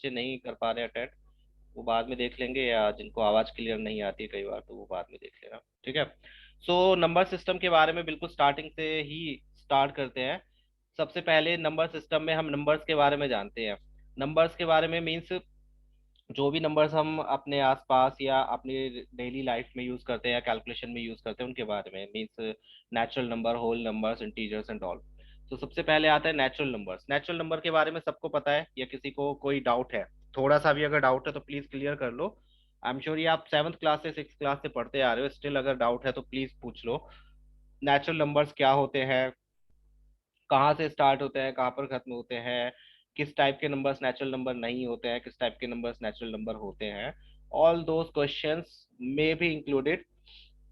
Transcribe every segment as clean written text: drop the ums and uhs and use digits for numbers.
बच्चे नहीं कर पा रहे अटेंड, वो बाद में देख लेंगे, या जिनको आवाज़ क्लियर नहीं आती कई बार तो वो बाद में देख लेना, ठीक है। सो नंबर सिस्टम के बारे में बिल्कुल स्टार्टिंग से ही स्टार्ट करते हैं। सबसे पहले नंबर सिस्टम में हम नंबर्स के बारे में जानते हैं। नंबर्स के बारे में मीन्स जो भी नंबर्स हम अपने आसपास या अपनी डेली लाइफ में यूज करते हैं या कैलकुलेशन में यूज करते हैं उनके बारे में, means natural number, whole numbers, integers and all. तो सबसे पहले आता है नेचुरल नंबर्स। नेचुरल नंबर के बारे में सबको पता है, या किसी को कोई डाउट है? थोड़ा सा भी अगर डाउट है तो प्लीज क्लियर कर लो। आई एम श्योर ये आप 7th क्लास से 6th क्लास से पढ़ते आ रहे हो, स्टिल अगर डाउट है तो प्लीज पूछ लो। नेचुरल नंबर्स क्या होते हैं, कहाँ से स्टार्ट होते हैं, कहाँ पर खत्म होते हैं, किस टाइप के नंबर्स नेचुरल नंबर नहीं होते हैं, किस टाइप के नंबर्स नेचुरल नंबर होते हैं, all those questions may be included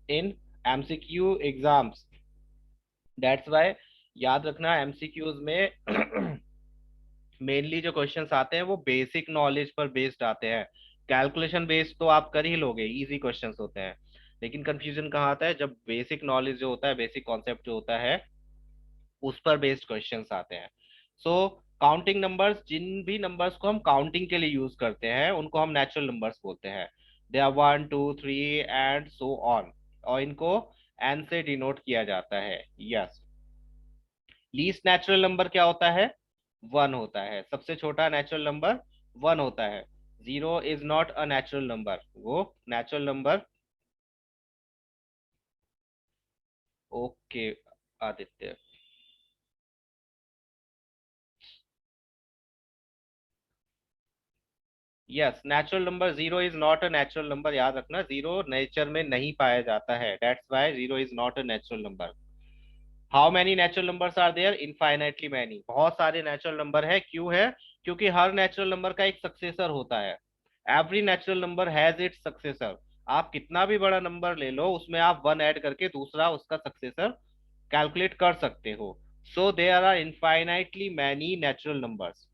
in MCQ exams. That's why याद रखना एमसीक्यूज में मेनली जो क्वेश्चंस आते हैं वो बेसिक नॉलेज पर बेस्ड आते हैं। कैलकुलेशन बेस्ड तो आप कर ही लोगे, इजी क्वेश्चंस होते हैं। लेकिन कंफ्यूजन कहाँ आता है, जब बेसिक नॉलेज जो होता है, बेसिक कॉन्सेप्ट जो होता है उस पर बेस्ड क्वेश्चंस आते हैं। सो काउंटिंग नंबर्स, जिन भी नंबर्स को हम काउंटिंग के लिए यूज करते हैं उनको हम नेचुरल नंबर्स बोलते हैं। They are 1 2 3 and so on, और इनको एन से डिनोट किया जाता है। यस। लीस्ट नेचुरल नंबर क्या होता है? वन होता है। सबसे छोटा नेचुरल नंबर वन होता है। Zero is not a natural number, वो natural number. Okay Aditya. Yes, natural number zero is not a natural number. याद रखना, जीरो नेचर में नहीं पाया जाता है, that's why zero is not a natural number. How many natural numbers are there? Infinitely many, बहुत सारे नेचुरल नंबर है। क्यों है? क्योंकि हर नेचुरल नंबर का एक सक्सेसर होता है। Every natural number has its successor. आप कितना भी बड़ा नंबर ले लो, उसमें आप वन ऐड करके दूसरा उसका सक्सेसर कैलकुलेट कर सकते हो। So there are infinitely many natural numbers.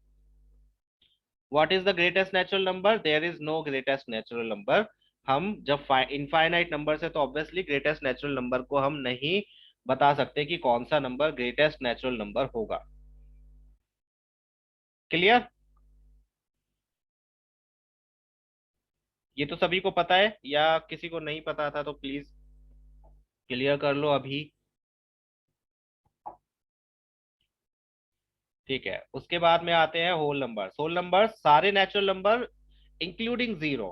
What is the greatest natural number? There is no greatest natural number. हम जब इनफाइनाइट नंबर से, तो ऑब्वियसली ग्रेटेस्ट नेचुरल नंबर को हम नहीं बता सकते कि कौन सा नंबर ग्रेटेस्ट नेचुरल नंबर होगा। क्लियर? ये तो सभी को पता है, या किसी को नहीं पता था तो प्लीज क्लियर कर लो अभी। ठीक है, उसके बाद में आते हैं होल नंबर्स। होल नंबर्स सारे नेचुरल नंबर इंक्लूडिंग जीरो।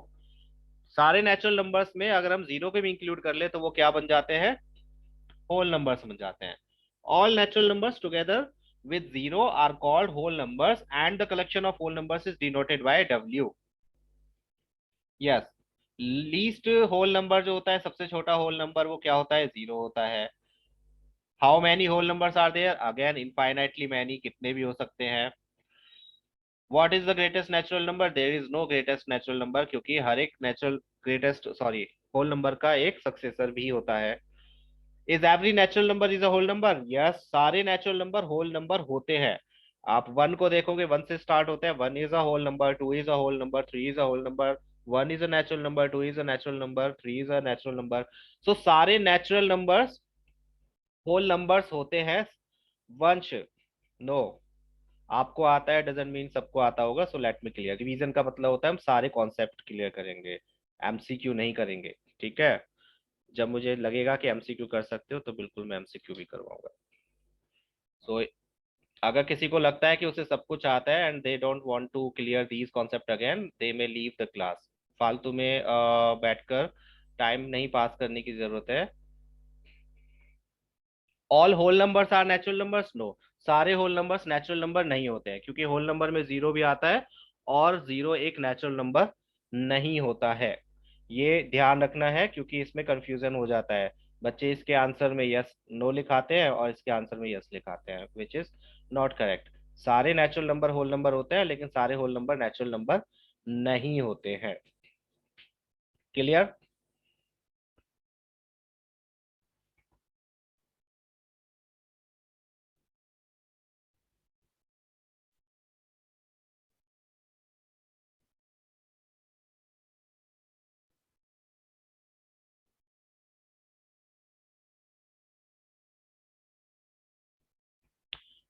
सारे नेचुरल नंबर्स में अगर हम जीरो को भी इंक्लूड कर ले तो वो क्या बन जाते हैं? होल नंबर्स बन जाते हैं। All natural numbers together with zero are called whole numbers, and the collection of whole numbers is denoted by W. Yes. Least whole number जो होता है, सबसे छोटा होल नंबर, वो क्या होता है? जीरो होता है। How many whole numbers are there? Again infinitely many, कितने भी हो सकते हैं। What is the greatest natural number? There is no greatest natural number, क्योंकि हर एक natural greatest sorry whole number का एक सक्सेसर भी होता है। Is every natural number is a whole number? Yes, सारे नेचुरल नंबर होल नंबर होते हैं। आप वन को देखोगे, वन से स्टार्ट होते हैं। One is a whole number, two is a whole number, three is a whole number. One is a natural number, two is a natural number, three is a natural number. So सारे natural numbers whole numbers होते हैं। वंश, no. आपको आता है doesn't mean सबको आता होगा। So let me clear, revision का मतलब होता है हम सारे कॉन्सेप्ट क्लियर करेंगे, एमसीक्यू नहीं करेंगे। ठीक है? जब मुझे लगेगा कि एमसीक्यू कर सकते हो तो बिल्कुल मैं एमसीक्यू भी करवाऊंगा। सो अगर किसी को लगता है कि उसे सब कुछ आता है and they don't want to clear these concept again, they may leave the class. फालतू में बैठकर टाइम नहीं पास करने की जरूरत है। All whole numbers are natural numbers? No, सारे होल नंबर्स नेचुरल नंबर नहीं होते हैं, क्योंकि होल नंबर में जीरो भी आता है, और जीरो एक नेचुरल नंबर नहीं होता है। ये ध्यान रखना है, क्योंकि इसमें कंफ्यूजन हो जाता है। बच्चे इसके आंसर में यस नो लिखाते हैं और इसके आंसर में यस लिखाते हैं, विच इज नॉट करेक्ट। सारे नेचुरल नंबर होल नंबर होते हैं, लेकिन सारे होल नंबर नेचुरल नंबर नहीं होते हैं। क्लियर?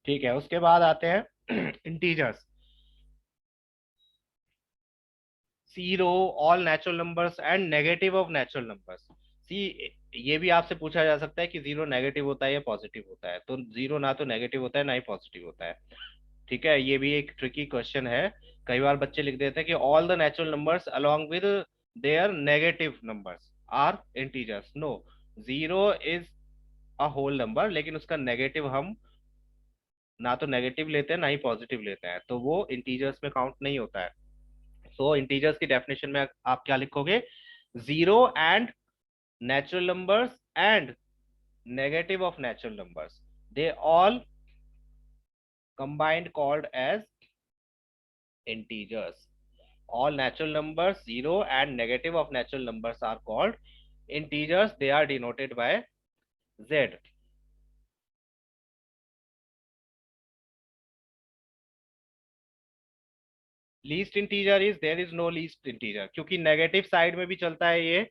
ठीक है, उसके बाद आते हैं integers. Zero, all natural numbers and negative of natural numbers. See, ये भी आपसे पूछा जा सकता है कि जीरो नेगेटिव होता है या पॉजिटिव होता है, तो जीरो ना तो नेगेटिव होता है ना ही पॉजिटिव होता है। ठीक है, ये भी एक ट्रिकी क्वेश्चन है। कई बार बच्चे लिख देते हैं कि all the natural numbers along with their negative numbers are integers. No, zero is a whole number, लेकिन उसका नेगेटिव हम ना तो नेगेटिव लेते हैं ना ही पॉजिटिव लेते हैं, तो वो इंटीजर्स में काउंट नहीं होता है। सो इंटीजर्स की डेफिनेशन में आप क्या लिखोगे? Zero and natural numbers and negative of natural numbers, they all combined called as integers. All natural numbers, zero and negative of natural numbers are called integers. They are denoted by z. Least integer is, there is no least integer, क्योंकि negative side में भी चलता है ये,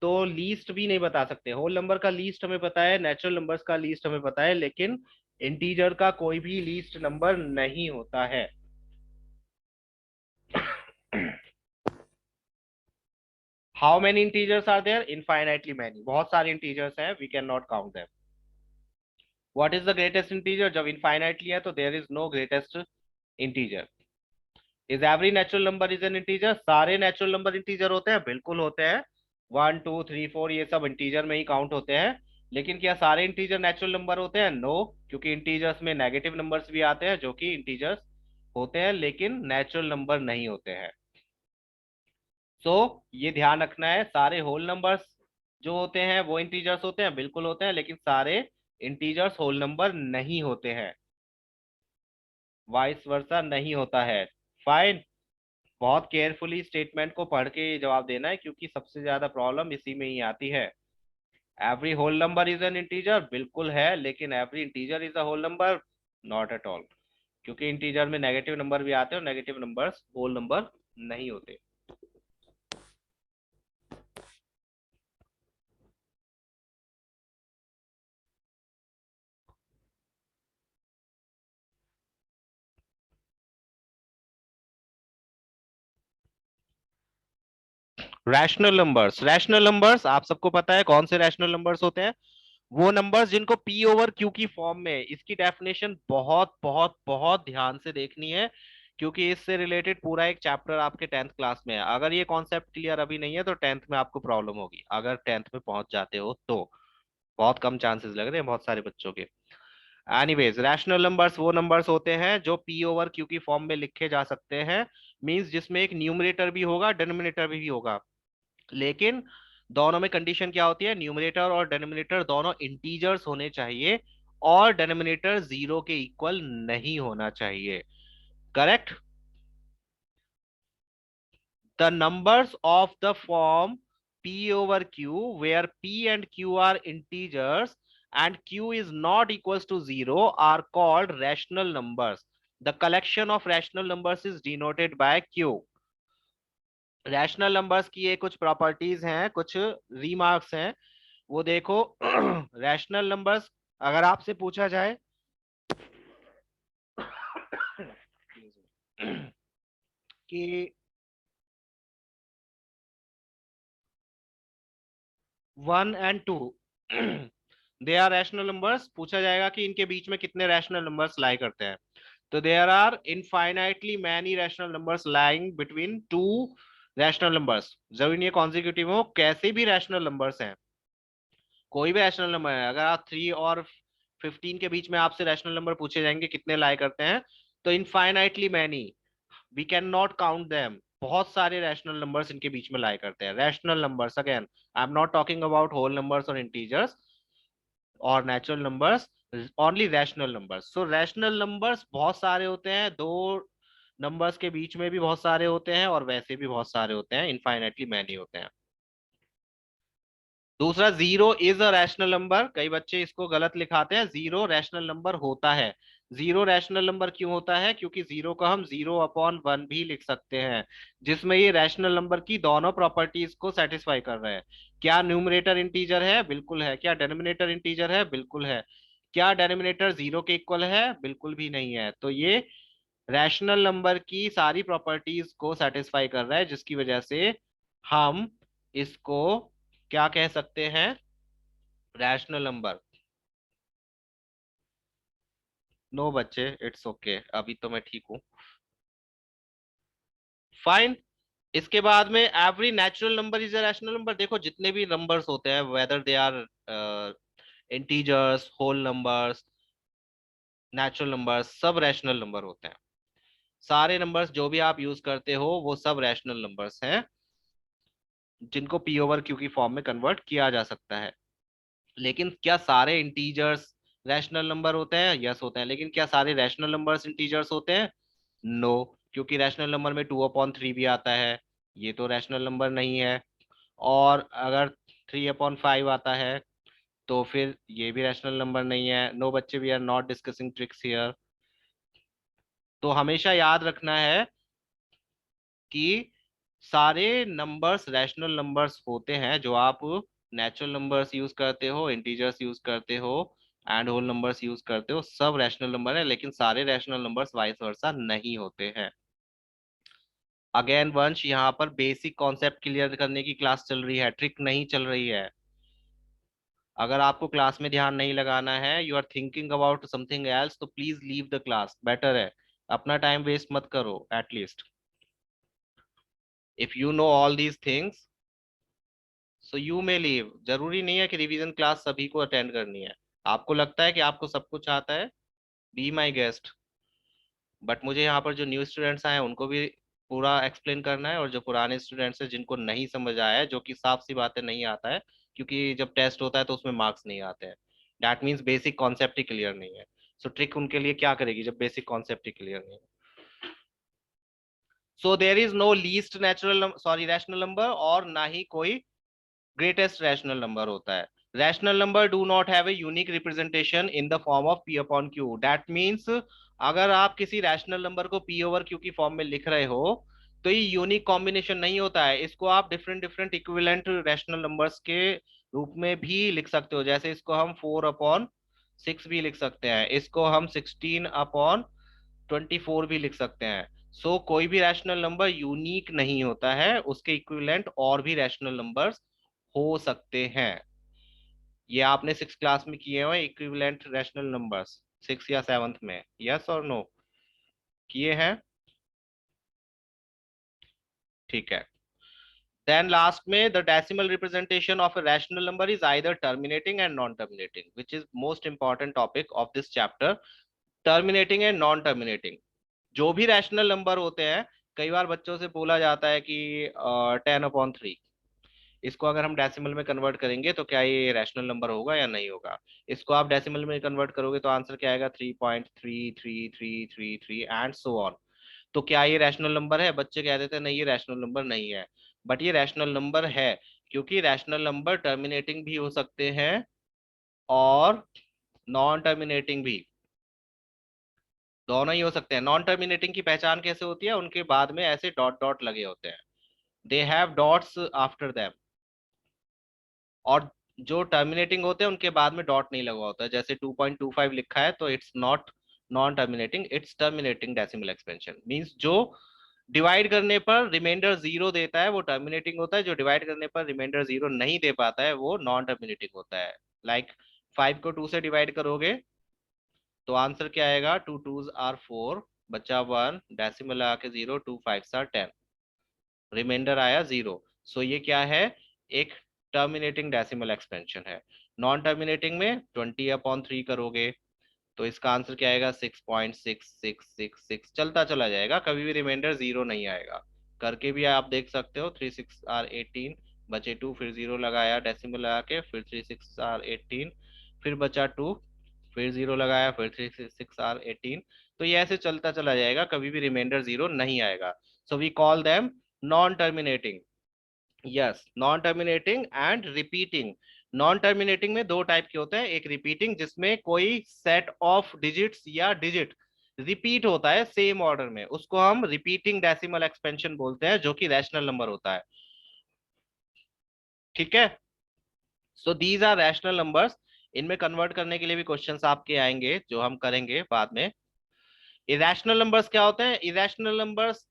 तो least भी नहीं बता सकते। होल नंबर का लीस्ट हमें पता है, नेचुरल नंबर्स का लीस्ट हमें पता है, लेकिन इंटीजर का कोई भी लीस्ट नंबर नहीं होता है। How many integers are there? Infinitely many, बहुत सारे इंटीजर्स हैं, we can not count them. What is the greatest integer? जब इनफाइनाइटली है तो there is no greatest integer. Is every natural number is an integer? सारे natural number integer होते हैं, बिल्कुल होते हैं। वन टू थ्री फोर ये सब इंटीजर में ही काउंट होते हैं, लेकिन क्या सारे इंटीजर नेचुरल नंबर होते हैं? नो, क्योंकि इंटीजर्स में नेगेटिव नंबर्स भी आते हैं जो कि इंटीजर्स होते हैं लेकिन नेचुरल नंबर नहीं होते हैं। सो ये ध्यान रखना है, सारे होल नंबर्स जो होते हैं वो इंटीजर्स होते हैं, बिल्कुल होते हैं, लेकिन सारे इंटीजर्स होल नंबर नहीं होते हैं, वाइस वर्सा नहीं होता है। फाइन। बहुत केयरफुली स्टेटमेंट को पढ़ के जवाब देना है, क्योंकि सबसे ज्यादा प्रॉब्लम इसी में ही आती है। Every whole number is an integer, बिल्कुल है, लेकिन every integer is a whole number, not at all, क्योंकि इंटीजर में नेगेटिव नंबर भी आते हैं और नेगेटिव नंबर्स होल नंबर नहीं होते। रैशनल नंबर्स आप सबको पता है कौन से रैशनल नंबर्स होते हैं? वो नंबर्स जिनको पी ओवर क्यू की फॉर्म में, इसकी डेफिनेशन बहुत बहुत बहुत ध्यान से देखनी है, क्योंकि इससे रिलेटेड पूरा एक चैप्टर आपके 10th क्लास में है। अगर ये कॉन्सेप्ट क्लियर अभी नहीं है तो 10th में आपको प्रॉब्लम होगी, अगर 10th में पहुंच जाते हो तो। बहुत कम चांसेस लग रहे हैं बहुत सारे बच्चों के। एनीवेज, रैशनल नंबर्स वो नंबर्स होते हैं जो पी ओवर क्यू की फॉर्म में लिखे जा सकते हैं, मींस जिसमें एक न्यूमरेटर भी होगा डिनोमिनेटर भी होगा, लेकिन दोनों में कंडीशन क्या होती है? न्यूमरेटर और डिनोमिनेटर दोनों इंटीजर्स होने चाहिए, और डिनोमिनेटर जीरो के इक्वल नहीं होना चाहिए। Correct? The numbers of the form p over q where p and q are integers and q is not equals to 0 are called rational numbers. The collection of rational numbers is denoted by q. Rational numbers की ये कुछ properties हैं, कुछ remarks हैं, वो देखो। Rational numbers, अगर आपसे पूछा जाए कि one and two they are rational numbers, पूछा जाएगा कि इनके बीच में कितने रैशनल नंबर्स लाई करते हैं, तो there are infinitely many rational numbers lying between two rational numbers. जरूरी ये कॉन्जिक्यूटिव हो, कैसे भी रैशनल नंबर्स हैं, कोई भी रैशनल नंबर है, अगर आप 3 और 15 के बीच में आपसे रैशनल नंबर पूछे जाएंगे कितने लाई करते हैं, तो infinitely many, we can not count them, बहुत सारे रैशनल नंबर्स इनके बीच में लाई करते हैं। Rational numbers, again I am not talking about whole numbers और इंटीजर्स और natural numbers, only rational numbers. So rational numbers बहुत सारे होते हैं, दो नंबर्स के बीच में भी बहुत सारे होते हैं और वैसे भी बहुत सारे होते हैं, इनफाइनाइटली मैनी होते हैं। दूसरा, zero is a rational number, कई बच्चे इसको गलत लिखाते हैं, जीरो रैशनल नंबर होता है। जीरो रैशनल नंबर क्यों होता है? क्योंकि जीरो को हम 0/1 भी लिख सकते हैं, जिसमें ये रैशनल नंबर की दोनों प्रॉपर्टीज को सेटिस्फाई कर रहे हैं। क्या न्यूमरेटर इंटीजर है? बिल्कुल है। क्या डिनोमिनेटर इंटीजर है? बिल्कुल है। क्या डिनोमिनेटर जीरो के इक्वल है? बिल्कुल भी नहीं है। तो ये रैशनल नंबर की सारी प्रॉपर्टीज को सेटिस्फाई कर रहा है, जिसकी वजह से हम इसको क्या कह सकते हैं, रैशनल नंबर। नो बच्चे, इट्स ओके, अभी तो मैं ठीक हूँ। फाइन। इसके बाद में every natural number is a rational number. देखो जितने भी नंबर्स होते हैं, whether they are integers, whole numbers, natural numbers, सब रैशनल नंबर होते हैं। सारे नंबर्स जो भी आप यूज करते हो वो सब रैशनल नंबर्स हैं, जिनको पी ओवर क्यू की फॉर्म में कन्वर्ट किया जा सकता है। लेकिन क्या सारे इंटीजर्स रैशनल नंबर होते हैं? यस होते हैं। लेकिन क्या सारे रैशनल नंबर्स इंटीजर्स होते हैं? नो। क्योंकि रैशनल नंबर में 2/3 भी आता है, ये तो रैशनल नंबर नहीं है। और अगर 3/5 आता है तो फिर ये भी रैशनल नंबर नहीं है। नो बच्चे, we are not discussing tricks here. तो हमेशा याद रखना है कि सारे नंबर्स रैशनल नंबर्स होते हैं। जो आप नेचुरल नंबर्स यूज करते हो, इंटीजर्स यूज करते हो, एंड होल नंबर्स यूज करते हो, सब रैशनल नंबर है। लेकिन सारे रैशनल नंबर्स वाइस वर्सा नहीं होते हैं। अगेन वंश, यहाँ पर बेसिक कॉन्सेप्ट क्लियर करने की क्लास चल रही है, ट्रिक नहीं चल रही है। अगर आपको क्लास में ध्यान नहीं लगाना है, you are thinking about something else, तो please leave the class, better है। अपना टाइम वेस्ट मत करो। At least if you know all these things, so you may leave. जरूरी नहीं है कि रिवीजन क्लास सभी को अटेंड करनी है। आपको लगता है कि आपको सब कुछ आता है, बी माई गेस्ट। बट मुझे यहाँ पर जो न्यू स्टूडेंट्स आए हैं उनको भी पूरा एक्सप्लेन करना है, और जो पुराने स्टूडेंट्स हैं जिनको नहीं समझ आया है, जो कि साफ सी बातें नहीं आता है, क्योंकि जब टेस्ट होता है तो उसमें मार्क्स नहीं आते हैं, that means basic concept he clear नहीं है। सो ट्रिक उनके लिए क्या करेगी जब बेसिक कॉन्सेप्ट ही क्लियर नहीं है? So there is no least natural, sorry, rational number, और ना ही कोई ग्रेटेस्ट रैशनल नंबर होता है। Rational number do not have a unique representation in the form of p upon q. That means अगर आप किसी रैशनल नंबर को पी ओवर क्यू की फॉर्म में लिख रहे हो तो ये यूनिक कॉम्बिनेशन नहीं होता है। इसको आप different different equivalent rational numbers के रूप में भी लिख सकते हो। जैसे इसको हम 4/6 भी लिख सकते हैं, इसको हम 16/24 भी लिख सकते हैं। सो कोई भी रैशनल नंबर यूनिक नहीं होता है, उसके इक्विवेलेंट और भी रैशनल नंबर्स हो सकते हैं। ये आपने सिक्स क्लास में किए हुए इक्विवेलेंट रैशनल नंबर्स, सिक्स या सेवंथ में, यस और नो, किए हैं? ठीक है। देन लास्ट में, the decimal representation of a rational number is either terminating and non-terminating, which is most important topic of this chapter. Terminating and non terminating, जो भी रैशनल नंबर होते हैं, कई बार बच्चों से बोला जाता है कि 10/3, इसको अगर हम डेसिमल में कन्वर्ट करेंगे तो क्या ये रैशनल नंबर होगा या नहीं होगा? इसको आप डेसिमल में कन्वर्ट करोगे तो आंसर क्या आएगा? 3.333333 एंड सो ऑन। तो क्या ये रैशनल नंबर है? बच्चे कह देते हैं नहीं, ये रैशनल नंबर नहीं है। बट ये रैशनल नंबर है, क्योंकि रैशनल नंबर टर्मिनेटिंग भी हो सकते हैं और नॉन टर्मिनेटिंग भी, दोनों ही हो सकते हैं। नॉन टर्मिनेटिंग की पहचान कैसे होती है? उनके बाद में ऐसे डॉट डॉट लगे होते हैं, they have dots after them. और जो टर्मिनेटिंग होते हैं उनके बाद में डॉट नहीं लगा होता है। जैसे 2.25 लिखा है तो it's not non terminating, it's terminating decimal expansion. Means जो डिवाइड करने पर रिमाइंडर जीरो देता है वो टर्मिनेटिंग होता है, जो डिवाइड करने पर रिमाइंडर जीरो नहीं दे पाता है वो नॉन टर्मिनेटिंग होता है। लाइक 5 को 2 से डिवाइड करोगे तो आंसर क्या आएगा? 2 2s are 4, बचा 1, डेसिमल आके 0, 2 5s are 10, रिमाइंडर आया 0। सो ये क्या है? एक टर्मिनेटिंग डेसिमल एक्सपेंशन है। नॉन टर्मिनेटिंग में 20/3 करोगे तो इसका आंसर क्या आएगा? 6.6666, चलता चला जाएगा, कभी भी रिमाइंडर जीरो नहीं आएगा। करके भी आप देख सकते हो। 3 6 r 18, बचे 2, फिर जीरो लगाया डेसिमल लगा के, फिर 3 6 r 18, फिर बचा 2, फिर जीरो लगाया, फिर 3 6 r 18। तो ये ऐसे चलता चला जाएगा, कभी भी रिमाइंडर जीरो नहीं आएगा। So we call them non terminating. Yes, non terminating and repeating. Non terminating में दो टाइप के होते हैं, एक रिपीटिंग जिसमें कोई सेट ऑफ डिजिट्स या डिजिट रिपीट होता है सेम ऑर्डर में, उसको हम रिपीटिंग डेसिमल एक्सपेंशन बोलते हैं, जो कि रैशनल नंबर होता है। ठीक है। So these are rational numbers. इनमें कन्वर्ट करने के लिए भी क्वेश्चंस आपके आएंगे जो हम करेंगे बाद में। इरेशनल नंबर्स क्या होते हैं? इरेशनल नंबर्स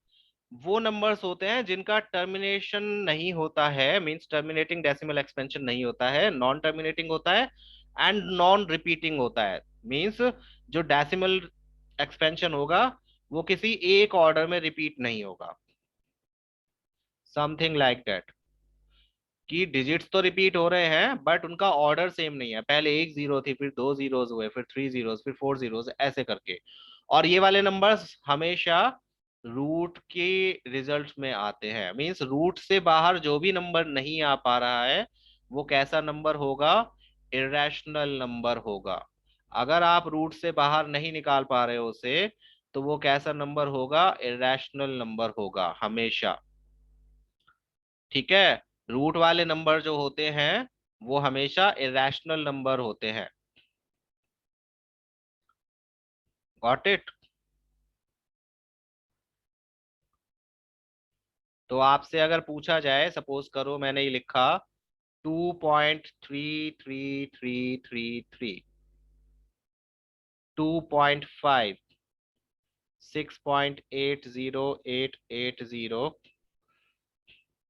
वो नंबर्स होते हैं जिनका टर्मिनेशन नहीं होता है, मींस टर्मिनेटिंग डेसिमल एक्सपेंशन नहीं होता है, नॉन टर्मिनेटिंग होता है एंड नॉन रिपीटिंग होता है। मींस जो डेसिमल एक्सपेंशन होगा वो किसी एक ऑर्डर में रिपीट नहीं होगा, समथिंग लाइक दैट। कि डिजिट्स तो रिपीट हो रहे हैं बट उनका ऑर्डर सेम नहीं है, पहले एक जीरो थी, फिर दो जीरोस हुए, फिर थ्री जीरोस, फिर फोर जीरोस, ऐसे करके। और ये वाले नंबर्स हमेशा रूट के रिजल्ट में आते हैं, मींस रूट से बाहर जो भी नंबर नहीं आ पा रहा है वो कैसा नंबर होगा? इरेशनल नंबर होगा। अगर आप रूट से बाहर नहीं निकाल पा रहे हो उसे, तो वो कैसा नंबर होगा? इरेशनल नंबर होगा हमेशा। ठीक है? रूट वाले नंबर जो होते हैं वो हमेशा इरेशनल नंबर होते हैं। Got it? तो आपसे अगर पूछा जाए, सपोज करो मैंने ये लिखा 2.3333, 2.5, 6.80880।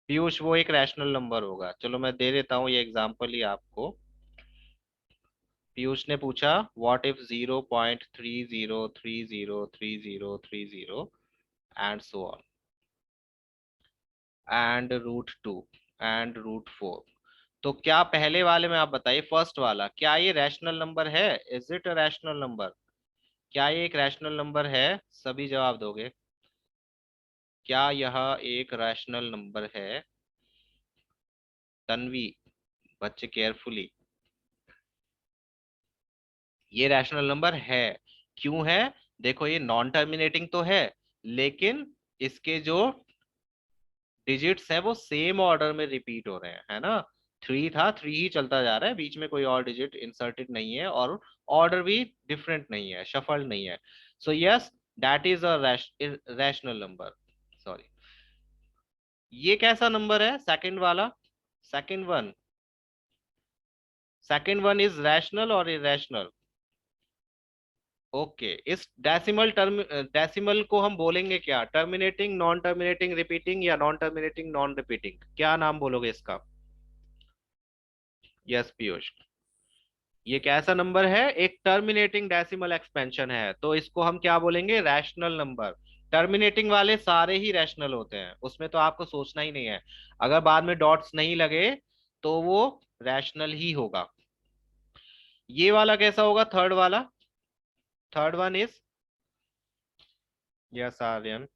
पीयूष वो एक रैशनल नंबर होगा। चलो मैं दे देता हूँ ये एग्जांपल ही आपको। पीयूष ने पूछा what if 0.30303030 and so on and root 2 and root 4। तो क्या पहले वाले में आप बताइए, फर्स्ट वाला, क्या ये रैशनल नंबर है? Is it a rational number? क्या ये एक रैशनल नंबर है? सभी जवाब दोगे। क्या यह एक रैशनल नंबर है? तन्वी, बच्चे केयरफुली। ये रैशनल नंबर है। क्यों है? देखो ये नॉन टर्मिनेटिंग तो है, लेकिन इसके जो डिजिट्स हैं वो सेम ऑर्डर में रिपीट हो रहे हैं, है ना? थ्री था, थ्री ही चलता जा रहा है, बीच में कोई और डिजिट इंसर्टेड नहीं है, और ऑर्डर भी डिफरेंट नहीं है, शफल्ड नहीं है। So yes, that is a rational number. Sorry. ये कैसा नंबर है सेकंड वाला? Second one, second one is rational और इरेशनल? ओके, इस डेसिमल को हम बोलेंगे क्या? टर्मिनेटिंग, नॉन टर्मिनेटिंग, रिपीटिंग, या नॉन टर्मिनेटिंग नॉन रिपीटिंग? क्या नाम बोलोगे इसका? यस पीयूष। ये कैसा नंबर है? एक टर्मिनेटिंग डेसिमल एक्सपेंशन है, तो इसको हम क्या बोलेंगे? Rational number. टर्मिनेटिंग वाले सारे ही रैशनल होते हैं, उसमें तो आपको सोचना ही नहीं है। अगर बाद में डॉट्स नहीं लगे तो वो रैशनल ही होगा। ये वाला कैसा होगा, थर्ड वाला? Third one is, yes Aryan.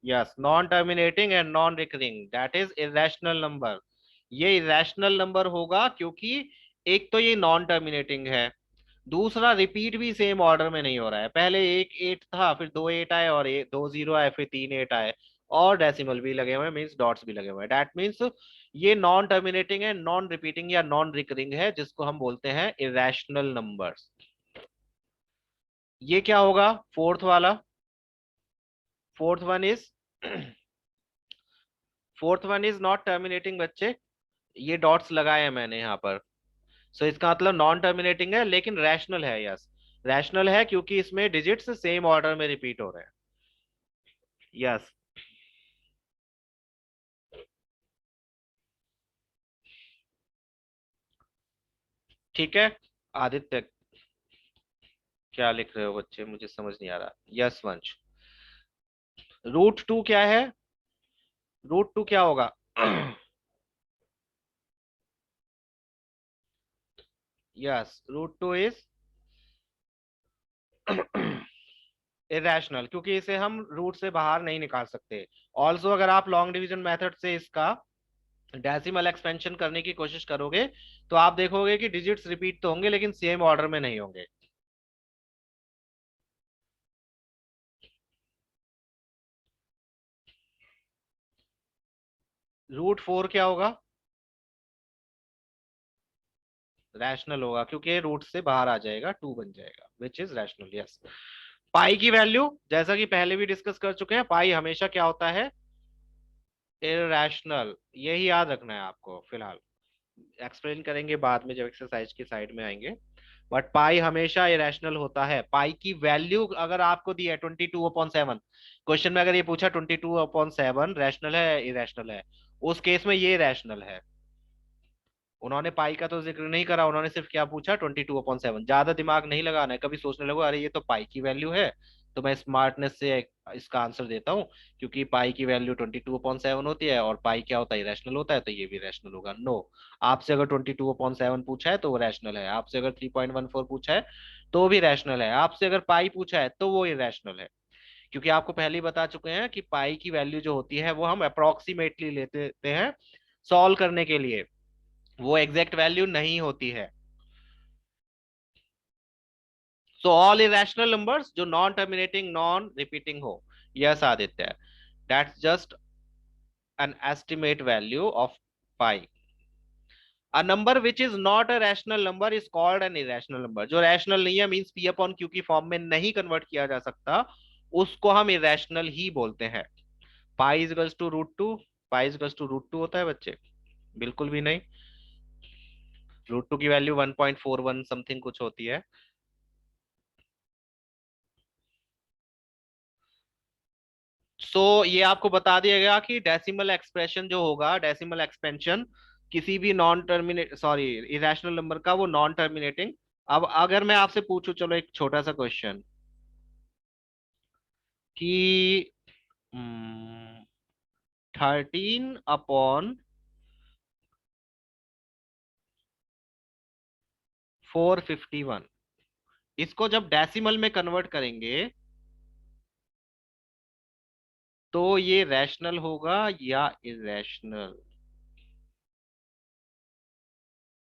Yes, non terminating and non recurring, that is irrational number. ये इरेशनल नंबर होगा क्योंकि एक तो ये नॉन टर्मिनेटिंग है, दूसरा रिपीट भी सेम ऑर्डर में नहीं हो रहा है। पहले एक एट था, फिर दो एट आए, और दो जीरो आए, फिर तीन एट आए, और डेसिमल भी लगे हुए हैं, मीन्स डॉट्स भी लगे हुए हैं। दैट मीन्स ये नॉन टर्मिनेटिंग है, नॉन रिपीटिंग या नॉन रिकरिंग है, जिसको हम बोलते हैं इरेशनल नंबर्स। ये क्या होगा फोर्थ वाला? Fourth one is fourth one is not terminating बच्चे। ये डॉट्स लगाए हैं मैंने यहाँ पर। सो इसका मतलब नॉन टर्मिनेटिंग है लेकिन रैशनल है। यस, रैशनल है क्योंकि इसमें डिजिट्स सेम ऑर्डर में रिपीट हो रहे हैं। यस। ठीक है। आदित्य, क्या लिख रहे हो बच्चे? मुझे समझ नहीं आ रहा। यस वंश। रूट 2 क्या है? रूट 2 क्या होगा? यस, रूट 2 इज इरेशनल, क्योंकि इसे हम रूट से बाहर नहीं निकाल सकते। ऑल्सो अगर आप लॉन्ग डिवीजन मेथड से इसका डेसिमल एक्सपेंशन करने की कोशिश करोगे तो आप देखोगे कि डिजिट्स रिपीट तो होंगे लेकिन सेम ऑर्डर में नहीं होंगे। रूट 4 क्या होगा? रैशनल होगा क्योंकि रूट से बाहर आ जाएगा, टू बन जाएगा, विच इज रैशनल। यस। पाई की वैल्यू जैसा कि पहले भी डिस्कस कर चुके हैं, पाई हमेशा क्या होता है? इरेशनल, यही याद रखना है आपको फिलहाल। एक्सप्लेन करेंगे बाद में जब एक्सरसाइज की साइड में आएंगे। बट पाई हमेशा इरेशनल होता है। पाई की वैल्यू अगर आपको दी है 22/7, क्वेश्चन में अगर ये पूछा 22/7 रैशनल है इरेशनल है, उस केस में ये रैशनल है। उन्होंने पाई का तो जिक्र नहीं करा, उन्होंने सिर्फ क्या पूछा 22/7। ज्यादा दिमाग नहीं लगाना है, कभी सोचने लगो अरे ये तो पाई की वैल्यू है तो मैं स्मार्टनेस से इसका आंसर देता हूँ क्योंकि पाई की वैल्यू 22/7 होती है और पाई क्या होता है रैशनल होता है तो ये भी रैशनल होगा। नो, आपसे अगर 22/7 पूछा है तो वो रैशनल है, आपसे अगर 3.14 पूछा है तो वो भी रैशनल है, आपसे अगर पाई पूछा है तो वो इरेशनल है। क्योंकि आपको पहले ही बता चुके हैं कि पाई की वैल्यू जो होती है वो हम अप्रोक्सीमेटली लेते हैं सॉल्व करने के लिए, वो एग्जैक्ट वैल्यू नहीं होती है। सो ऑल इरेशनल नंबर्स जो नॉन टर्मिनेटिंग नॉन रिपीटिंग हो। Yes Aditya, that's just an estimate value of pi. A number which is not a rational number is called an irrational number. जो rational नहीं है means P upon Q की फॉर्म में नहीं convert किया जा सकता, उसको हम इरेशनल ही बोलते हैं। Pi is two root two, pi is two root two होता है बच्चे? बिल्कुल भी नहीं। रूट टू की वैल्यू 1.41 समथिंग कुछ होती है। ये आपको बता दिया गया कि डेसिमल एक्सप्रेशन जो होगा, डेसिमल एक्सपेंशन किसी भी non terminate sorry irrational number का, वो नॉन टर्मिनेटिंग। अब अगर मैं आपसे पूछूं, चलो एक छोटा सा क्वेश्चन कि 13/451, इसको जब डेसिमल में कन्वर्ट करेंगे तो ये रैशनल होगा या इरेशनल?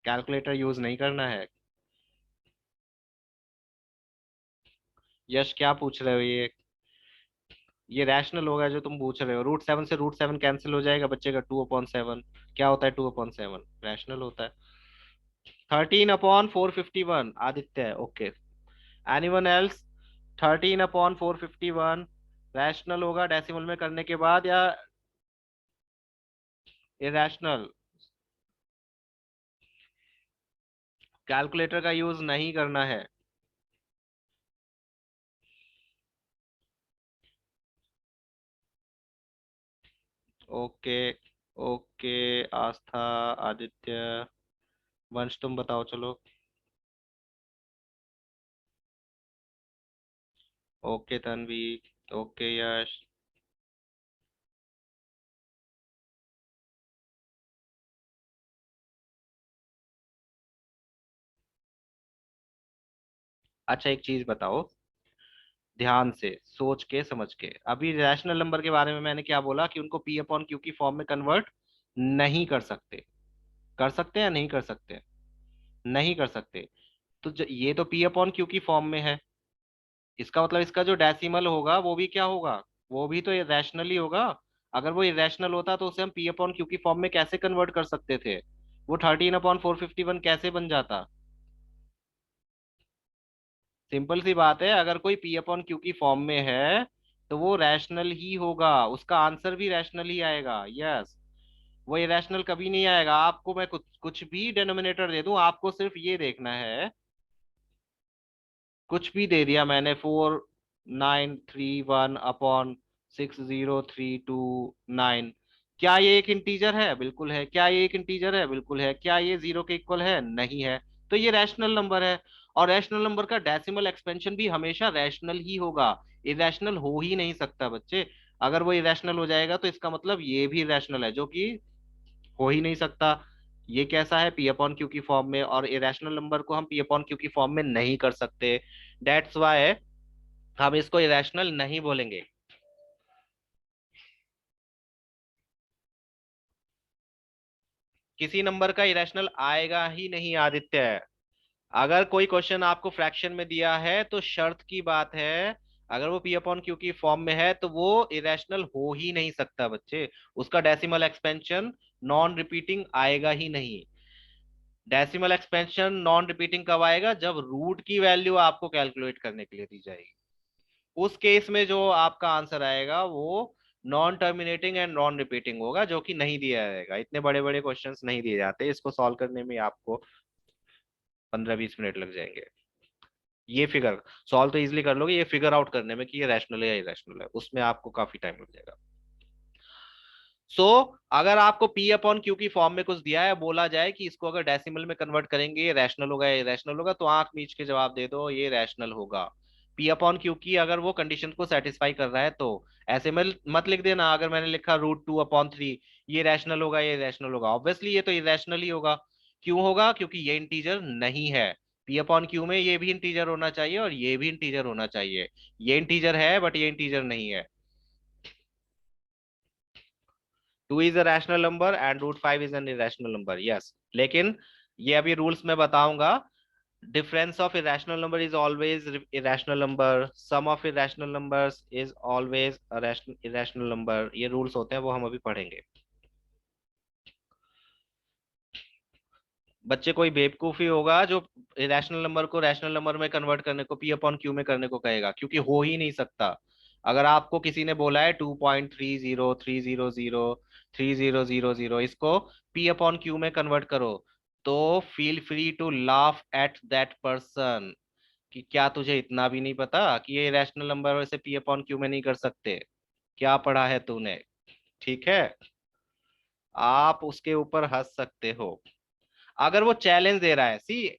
कैलकुलेटर यूज नहीं करना है। यश क्या पूछ रहे हो ये रैशनल होगा जो तुम पूछ रहे हो? √7 से √7 कैंसिल हो जाएगा, बच्चे का 2/7। क्या होता है 2/7? रैशनल होता है। 13/451 Aditya, okay. Anyone else? 13/451 rational होगा डेसिमल में करने के बाद या इरेशनल? कैलकुलेटर का यूज नहीं करना है। Okay, okay. आस्था, आदित्य, वंश तुम बताओ चलो। ओके तन्वी, ओके यश। अच्छा एक चीज बताओ, ध्यान से सोच के समझ के। अभी रैशनल नंबर के बारे में मैंने क्या बोला कि उनको पी अपॉन क्यू की फॉर्म में कन्वर्ट नहीं कर सकते। कर सकते हैं या नहीं कर सकते? नहीं कर सकते। तो ये तो पी अपॉन क्यू की फॉर्म में है, इसका मतलब इसका जो डेसिमल होगा वो भी क्या होगा? वो भी तो रैशनल ही होगा। अगर वो इरेशनल होता तो उसे हम पी अपॉन क्यू की फॉर्म में कैसे कन्वर्ट कर सकते थे? वो 13/451 कैसे बन जाता? सिंपल सी बात है, अगर कोई पी अपॉन क्यू की फॉर्म में है तो वो रैशनल ही होगा, उसका आंसर भी रैशनल ही आएगा। यस, वो इरेशनल कभी नहीं आएगा। आपको मैं कुछ कुछ भी डिनोमिनेटर दे दूं, आपको सिर्फ ये देखना है, कुछ भी दे दिया मैंने, 4931/6032 9, क्या ये एक इंटीजर है? बिल्कुल है। क्या ये एक इंटीजर है? बिल्कुल है। क्या ये जीरो के इक्वल है? नहीं है। तो ये रैशनल नंबर है। और रैशनल नंबर का डेसिमल एक्सपेंशन भी हमेशा रैशनल ही होगा, इरेशनल हो ही नहीं सकता बच्चे। अगर वो इरेशनल हो जाएगा तो इसका मतलब ये भी रैशनल है, जो कि हो ही नहीं सकता। ये कैसा है? पी अपॉन क्यू की फॉर्म में, और इरेशनल नंबर को हम पी अपॉन क्यू की फॉर्म में नहीं कर सकते। डेट्स वाई हम इसको इरेशनल नहीं बोलेंगे। किसी नंबर का इरेशनल आएगा ही नहीं आदित्य। अगर कोई क्वेश्चन आपको फ्रैक्शन में दिया है तो शर्त की बात है, अगर वो पी अपॉन क्यू की फॉर्म में है तो वो इरेशनल हो ही नहीं सकता बच्चे। उसका डेसिमल एक्सपेंशन नॉन रिपीटिंग आएगा ही नहीं। डेसिमल एक्सपेंशन नॉन रिपीटिंग कब आएगा? जब रूट की वैल्यू आपको कैलकुलेट करने के लिए दी जाएगी। उस केस में जो आपका आंसर आएगा वो non terminating and non repeating होगा, जो कि नहीं दिया जाएगा। इतने बड़े बड़े क्वेश्चंस नहीं दिए जाते, इसको सॉल्व करने में आपको 15-20 मिनट लग जाएंगे। ये फिगर सॉल्व तो इजीली कर लोगे, ये फिगर आउट करने में कि ये रैशनल है या इरेशनल है, उसमें आपको काफी टाइम लग जाएगा। सो अगर आपको पी अपॉन क्यू की फॉर्म में कुछ दिया है, बोला जाए कि इसको अगर डेसिमल में कन्वर्ट करेंगे ये रैशनल होगा या इरेशनल होगा, तो आंख मीच के जवाब दे दो ये रैशनल होगा। पी अपॉन क्यू की अगर वो कंडीशन को सेटिस्फाई कर रहा है तो। ऐसे में मत लिख देना, अगर मैंने लिखा √2/3 ये रैशनल होगा ये इरेशनल होगा, ऑब्वियसली ये तो इरेशनल ही होगा। क्यों होगा? क्योंकि ये इंटीजर नहीं है। पी अपॉन क्यू में ये भी इंटीजर होना चाहिए और ये भी इंटीजर होना चाहिए। ये इंटीजर है बट ये इंटीजर नहीं है। 2 is a rational number and √5 is an irrational number, yes. लेकिन ये अभी रूल्स में बताऊंगा। Difference of irrational number is always irrational number, sum of irrational numbers is always irrational number, ये रूल्स होते हैं, वो हम अभी पढ़ेंगे। बच्चे कोई बेवकूफी होगा जो इरेशनल नंबर को रैशनल नंबर में कन्वर्ट करने को पी अपॉन क्यू में करने को कहेगा, क्योंकि हो ही नहीं सकता। अगर आपको किसी ने बोला है 2.30 300 300 इसको पी अपॉन क्यू में कन्वर्ट करो, तो feel free to laugh at that person कि क्या तुझे इतना भी नहीं पता कि ये रैशनल नंबर वैसे पी अपॉन क्यू में नहीं कर सकते? क्या पढ़ा है तूने? ठीक है, आप उसके ऊपर हंस सकते हो। अगर वो चैलेंज दे रहा है, see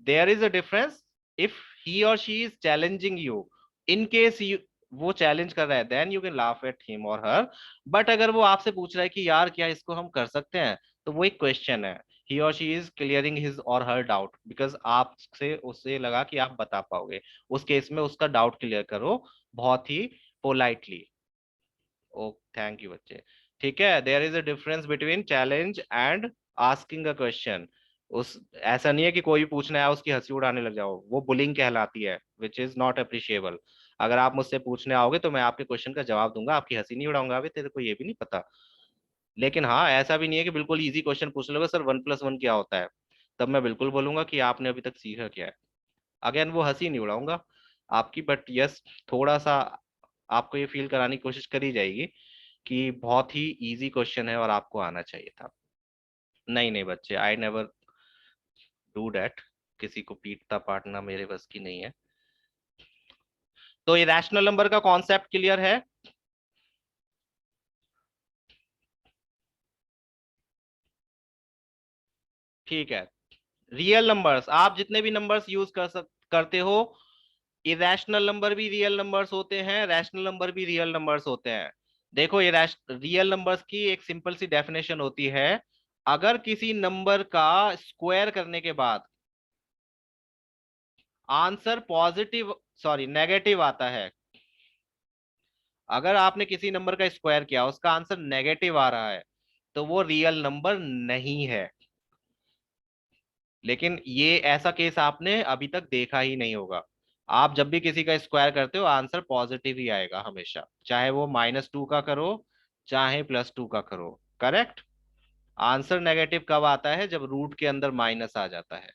there is a difference. If he और she is challenging you, in case you वो चैलेंज कर रहा है, then you can laugh at him और हर। बट अगर वो आपसे पूछ रहा है कि यार क्या इसको हम कर सकते हैं, तो वो एक क्वेश्चन है। ही और शी इज क्लियरिंग हिज और हर डाउट, बिकॉज आपसे उससे लगा कि आप बता पाओगे। उस केस में उसका डाउट क्लियर करो, बहुत ही पोलाइटली। ओ थैंक यू बच्चे। ठीक है, there is a difference between challenge and asking a question. उस ऐसा नहीं है कि कोई भी पूछना है उसकी हंसी उड़ाने लग जाओ, वो बुलिंग कहलाती है, विच इज नॉट अप्रिशिएबल। अगर आप मुझसे पूछने आओगे तो मैं आपके क्वेश्चन का जवाब दूंगा, आपकी हंसी नहीं उड़ाऊंगा। अभी तेरे को ये भी नहीं पता। लेकिन हाँ, ऐसा भी नहीं है कि बिल्कुल इजी क्वेश्चन पूछ लोगे सर 1+1 क्या होता है, तब मैं बिल्कुल बोलूंगा कि आपने अभी तक सीखा क्या है। अगेन वो हंसी नहीं उड़ाऊंगा आपकी, बट यस, थोड़ा सा आपको ये फील कराने की कोशिश करी जाएगी कि बहुत ही इजी क्वेश्चन है और आपको आना चाहिए था। नहीं नहीं बच्चे, आई नेवर डू डैट। किसी को पीटता पाटना मेरे बस की नहीं है। तो ये रैशनल नंबर का कॉन्सेप्ट क्लियर है? ठीक है। रियल नंबर्स, आप जितने भी नंबर्स यूज करते हो, इरेशनल नंबर भी रियल नंबर्स होते हैं, रैशनल नंबर भी रियल नंबर्स होते हैं। देखो ये रियल नंबर्स की एक सिंपल सी डेफिनेशन होती है। अगर किसी नंबर का स्क्वायर करने के बाद आंसर पॉजिटिव, सॉरी नेगेटिव आता है, अगर आपने किसी नंबर का स्क्वायर किया उसका आंसर नेगेटिव आ रहा है, तो वो रियल नंबर नहीं है। लेकिन ये ऐसा केस आपने अभी तक देखा ही नहीं होगा। आप जब भी किसी का स्क्वायर करते हो आंसर पॉजिटिव ही आएगा हमेशा, चाहे वो -2 का करो चाहे +2 का करो। करेक्ट। आंसर नेगेटिव कब आता है? जब रूट के अंदर माइनस आ जाता है।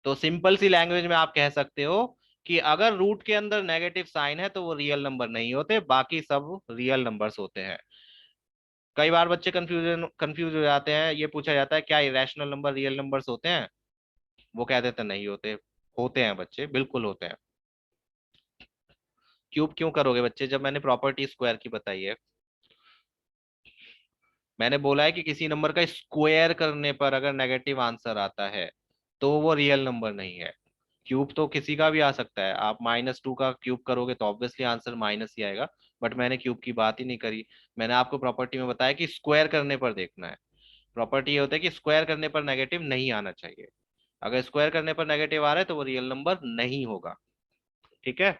तो सिंपल सी लैंग्वेज में आप कह सकते हो कि अगर रूट के अंदर नेगेटिव साइन है तो वो रियल नंबर नहीं होते, बाकी सब रियल नंबर्स होते हैं। कई बार बच्चे कंफ्यूज हो जाते हैं, ये पूछा जाता है क्या इरेशनल नंबर रियल नंबर्स होते हैं? वो कह देते हैं नहीं होते। होते हैं बच्चे, बिल्कुल होते हैं। क्यूब क्यों करोगे बच्चे, जब मैंने प्रॉपर्टी स्क्वायर की बताई है। मैंने बोला है कि किसी नंबर का स्क्वायर करने पर अगर नेगेटिव आंसर आता है तो वो रियल नंबर नहीं है। क्यूब तो किसी का भी आ सकता है, आप -2 का क्यूब करोगे तो ऑब्वियसली आंसर माइनस ही आएगा। बट मैंने क्यूब की बात ही नहीं करी। मैंने आपको प्रॉपर्टी में बताया कि स्क्वायर करने पर देखना है। प्रॉपर्टी ये होता है कि स्क्वायर करने पर नेगेटिव नहीं आना चाहिए। अगर स्क्वायर करने पर नेगेटिव आ रहा है तो वो रियल नंबर नहीं होगा। ठीक है।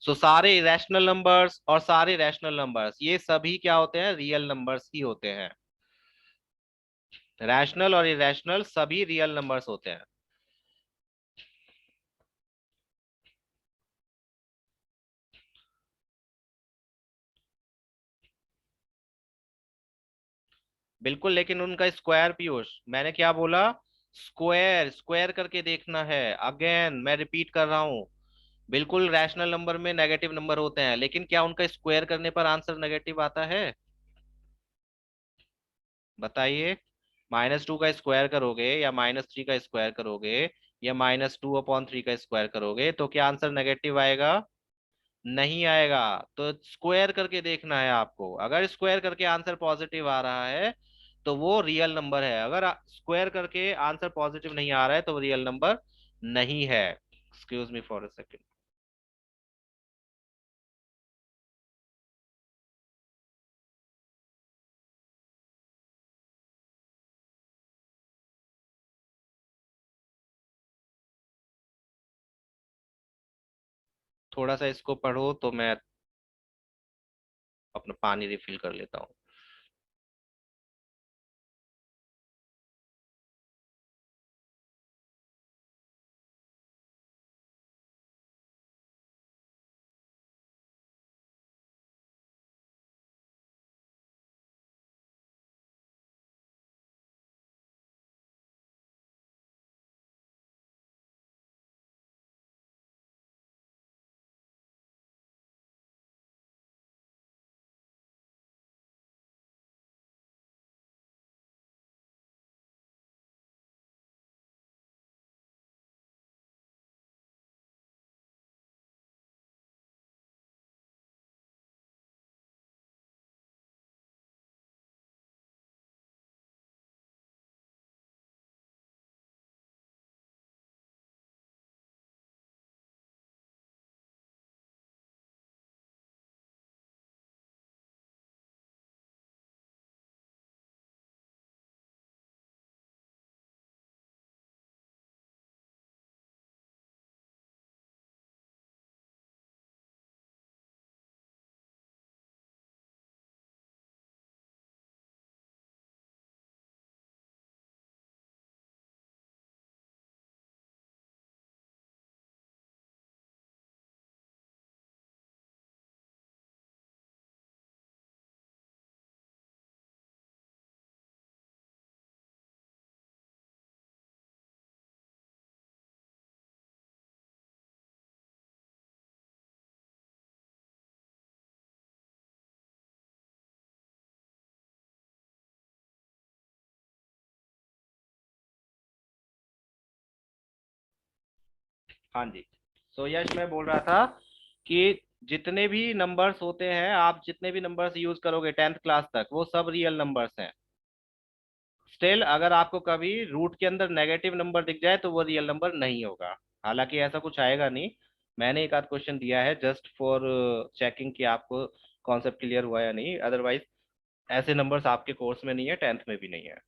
सो सारे इरेशनल नंबर्स और सारे रैशनल नंबर्स ये सभी क्या होते हैं? रियल नंबर्स ही होते हैं। रैशनल और इरेशनल सभी रियल नंबर्स होते हैं। बिल्कुल, लेकिन उनका स्क्वायर पीयूष, मैंने क्या बोला? स्क्वायर स्क्वायर करके देखना है। अगेन मैं रिपीट कर रहा हूं, बिल्कुल, रैशनल नंबर में नेगेटिव नंबर होते हैं, लेकिन क्या उनका स्क्वायर करने पर आंसर नेगेटिव आता है? बताइए। -2 का स्क्वायर करोगे या -3 का स्क्वायर करोगे या -2/3 का स्क्वायर करोगे तो क्या आंसर नेगेटिव आएगा? नहीं आएगा। तो स्क्वायर करके देखना है आपको। अगर स्क्वायर करके आंसर पॉजिटिव आ रहा है तो वो रियल नंबर है, अगर स्क्वायर करके आंसर पॉजिटिव नहीं आ रहा है तो वो रियल नंबर नहीं है। Excuse me for a second. थोड़ा सा इसको पढ़ो तो मैं अपना पानी रिफिल कर लेता हूँ। हाँ जी। सो यश मैं बोल रहा था कि जितने भी नंबर्स होते हैं, आप जितने भी नंबर्स यूज करोगे 10th क्लास तक, वो सब रियल नंबर्स हैं। स्टिल अगर आपको कभी रूट के अंदर नेगेटिव नंबर दिख जाए तो वो रियल नंबर नहीं होगा। हालांकि ऐसा कुछ आएगा नहीं। मैंने एक आध क्वेश्चन दिया है जस्ट फॉर चेकिंग कि आपको कॉन्सेप्ट क्लियर हुआ या नहीं, अदरवाइज ऐसे नंबर्स आपके कोर्स में नहीं है, 10th में भी नहीं है।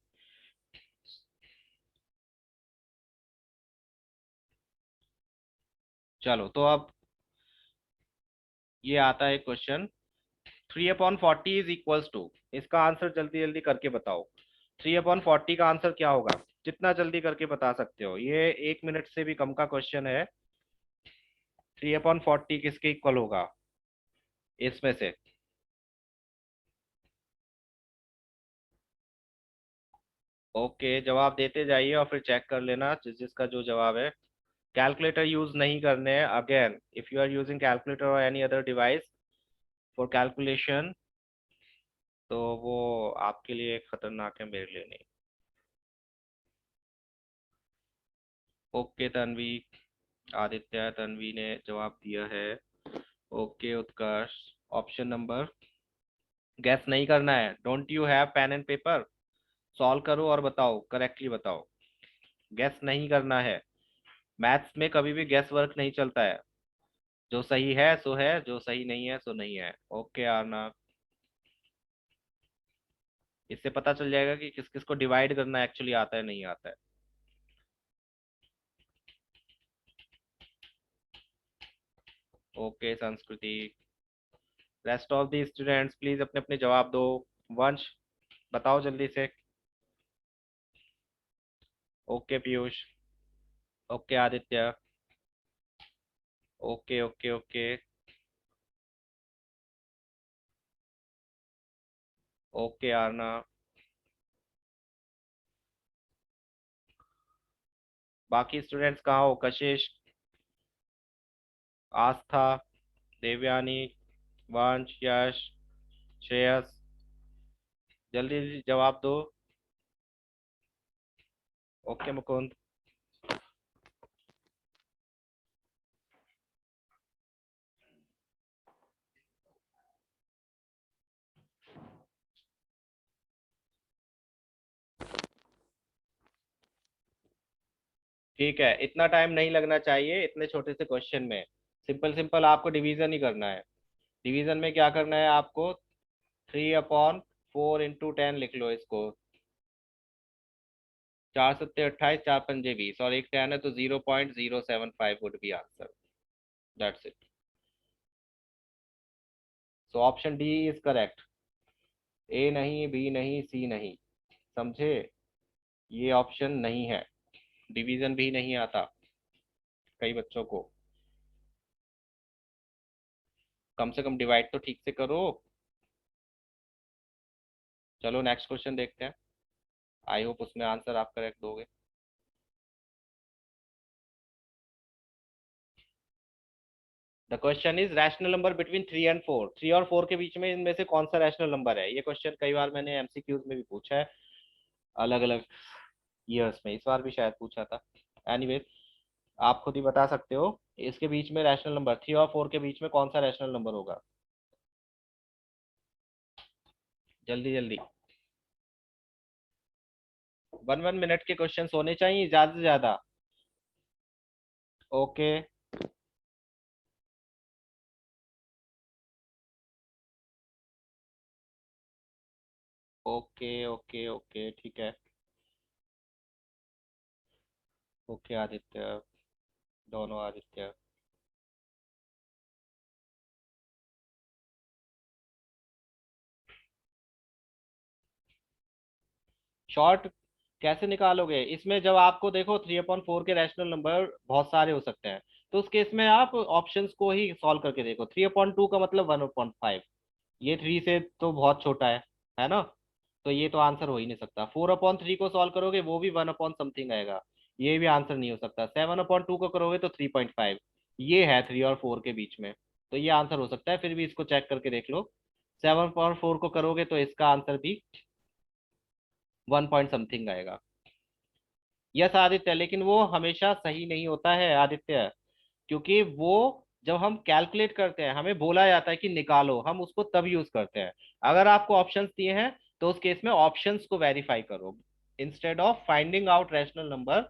चलो तो अब ये आता है क्वेश्चन। 3/40 इज इक्वल्स टू, इसका आंसर जल्दी जल्दी करके बताओ। 3/40 का आंसर क्या होगा? जितना जल्दी करके बता सकते हो, ये 1 मिनट से भी कम का क्वेश्चन है। 3/40 किसके इक्वल होगा इसमें से? ओके, जवाब देते जाइए और फिर चेक कर लेना जिसका जो जवाब है। कैलकुलेटर यूज नहीं करने हैं again. If you are using calculator और any other device for calculation तो वो आपके लिए खतरनाक है, मेरे लिए नहीं। ओके तन्वी, आदित्य तन्वी ने जवाब दिया है। Okay Utkarsh, option number, guess नहीं करना है। Don't you have pen and paper? Solve करो और बताओ, करेक्टली बताओ। गैस नहीं करना है। मैथ्स में कभी भी गैस वर्क नहीं चलता है। जो सही है सो है, जो सही नहीं है सो नहीं है। ओके आरना, इससे पता चल जाएगा कि किस किस को डिवाइड करना एक्चुअली आता है नहीं आता है। ओके संस्कृति, rest of the students please अपने अपने जवाब दो। वंश, बताओ जल्दी से। Okay Piyush. Okay Aditya. Okay okay okay. Okay Aarna. बाकी स्टूडेंट्स कहाँ हो? कशिश, आस्था, देवयानी, वंश, यश, श्रेयस, जल्दी जल्दी जवाब दो। ओके मुकुंद। ठीक है, इतना टाइम नहीं लगना चाहिए इतने छोटे से क्वेश्चन में। सिंपल सिंपल आपको डिवीजन ही करना है। डिवीजन में क्या करना है आपको, 3/4 × 10 लिख लो इसको। 4 7 28, 4 5 20, और एक 10 है तो 0.075 would be answer. That's it. So option D is correct. A नहीं, बी नहीं, सी नहीं, समझे? ये ऑप्शन नहीं है। डिवीजन भी नहीं आता कई बच्चों को। कम से कम डिवाइड तो ठीक से करो। चलो नेक्स्ट क्वेश्चन देखते हैं। आई होप उसमें आंसर आप करेक्ट दोगे। The question is rational number between 3 and 4। 3 और 4 के बीच में इनमें से कौन सा रैशनल नंबर है? ये क्वेश्चन कई बार मैंने एमसीक्यूज में भी पूछा है, अलग अलग ईयर्स में। इस बार भी शायद पूछा था। एनीवेज, आप खुद ही बता सकते हो। इसके बीच में रैशनल नंबर 3 और 4 के बीच में कौन सा रैशनल नंबर होगा? जल्दी जल्दी। 1 1 मिनट के क्वेश्चन होने चाहिए ज्यादा से ज्यादा। ओके। ओके ओके ओके ठीक है। ओके आदित्य, दोनों आदित्य। शॉर्ट कैसे निकालोगे इसमें? जब आपको देखो 3/4 के रैशनल नंबर बहुत सारे हो सकते हैं, तो उस केस में आप ऑप्शंस को ही सॉल्व करके देखो। 3/2 का मतलब 1/5। ये 3 से तो बहुत छोटा है ना? तो ये तो आंसर हो ही नहीं सकता। 4/3 को सॉल्व करोगे वो भी 1 समथिंग आएगा, ये भी आंसर नहीं हो सकता। 7/2 को करोगे तो 3.5। ये है 3 और 4 के बीच में, तो ये आंसर हो सकता है। फिर भी इसको चेक करके देख लो। 7/4 को करोगे तो इसका आंसर भी 1 समथिंग आएगा। यस आदित्य, लेकिन वो हमेशा सही नहीं होता है आदित्य, क्योंकि वो जब हम कैलकुलेट करते हैं हमें बोला जाता है कि निकालो, हम उसको तब यूज करते हैं। अगर आपको ऑप्शंस दिए हैं तो उस केस में ऑप्शंस को वेरीफाई करो, instead of finding out rational number.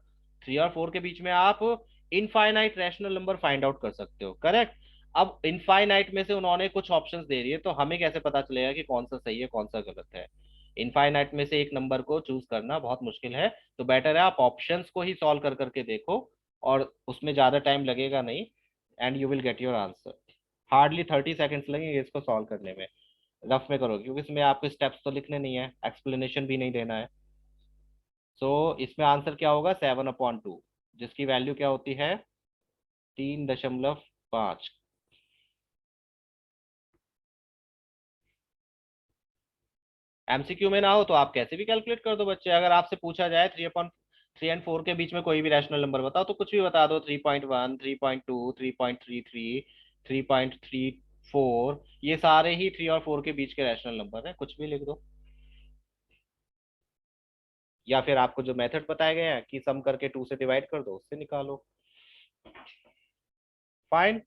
3 और 4 के बीच में आप infinite rational number find out कर सकते हो, करेक्ट। अब इनफाइनाइट में से उन्होंने कुछ ऑप्शंस दे रही है, तो हमें कैसे पता चलेगा कि कौन सा सही है कौन सा गलत है? इनफाइनाइट में से एक नंबर को चूज करना बहुत मुश्किल है। तो बेटर है आप ऑप्शंस को ही सॉल्व कर करके देखो, और उसमें ज्यादा टाइम लगेगा नहीं, and you will get your answer. Hardly 30 seconds लगेंगे इसको सॉल्व करने में। रफ में करोगे क्योंकि इसमें आपको स्टेप्स तो लिखने नहीं है, एक्सप्लेनेशन भी नहीं देना है। सो इसमें आंसर क्या होगा? 7/2, जिसकी वैल्यू क्या होती है? 3.5। एमसीक्यू में ना हो तो आप कैसे भी कैलकुलेट कर दो बच्चे। अगर आपसे पूछा जाए 3/3 and 4 के बीच में कोई भी रैशनल नंबर बताओ, तो कुछ भी बता दो। 3.1, 3.2, 3.33, 3.34, ये सारे ही 3 और 4 के बीच के रैशनल नंबर है, कुछ भी लिख दो। या फिर आपको जो मेथड बताए गए हैं कि सम करके 2 से डिवाइड कर दो, उससे निकालो। फाइन।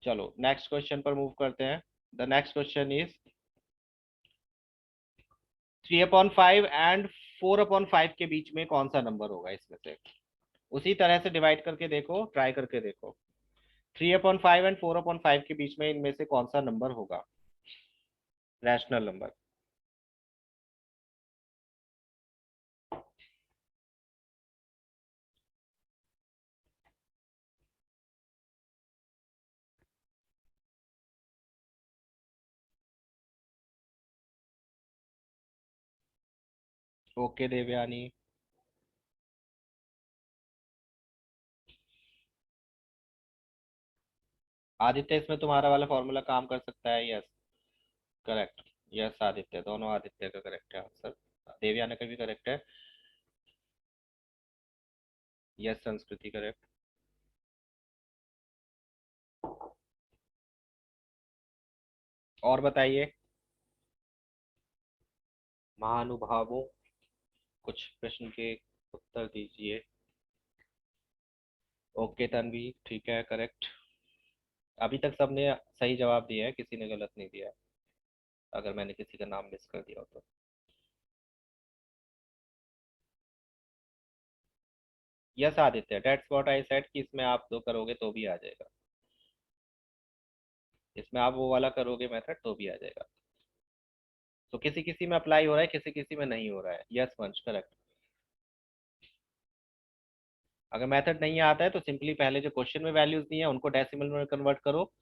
चलो नेक्स्ट क्वेश्चन पर मूव करते हैं। The next question is 3/5 and 4/5 के बीच में कौन सा नंबर होगा इसमें से? उसी तरह से डिवाइड करके देखो, ट्राई करके देखो। 3/5 and 4/5 के बीच में इनमें से कौन सा नंबर होगा rational number? Okay Devyani. Aditya, इसमें तुम्हारा वाला फॉर्मूला काम कर सकता है? Yes, correct. यस आदित्य, दोनों आदित्य का करेक्ट है आंसर। देवयानी का भी करेक्ट है। यस संस्कृति, करेक्ट। और बताइए महानुभावों, कुछ प्रश्न के उत्तर दीजिए। ओके तन्वी, ठीक है, करेक्ट। अभी तक सबने सही जवाब दिया है, किसी ने गलत नहीं दिया है। अगर मैंने किसी का नाम मिस कर दिया हो तो। Yes Aditya, that's what I said कि इसमें आप दो करोगे तो भी आ जाएगा। इसमें आप वो वाला करोगे मेथड तो भी आ जाएगा। तो किसी किसी में अप्लाई हो रहा है, किसी किसी में नहीं हो रहा है। यस वंश, करेक्ट। अगर मेथड नहीं आता है तो सिंपली पहले जो क्वेश्चन में वैल्यूज दी है उनको डेसिमल में कन्वर्ट करो।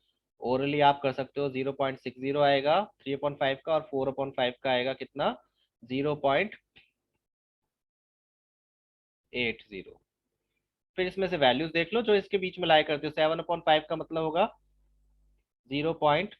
ओरली आप कर सकते हो, 0.60 आएगा 3/5 का, और 4/5 का आएगा कितना, 0.80। फिर इसमें से वैल्यूज देख लो जो इसके बीच में लाई करते हो। 7/5 का मतलब होगा 1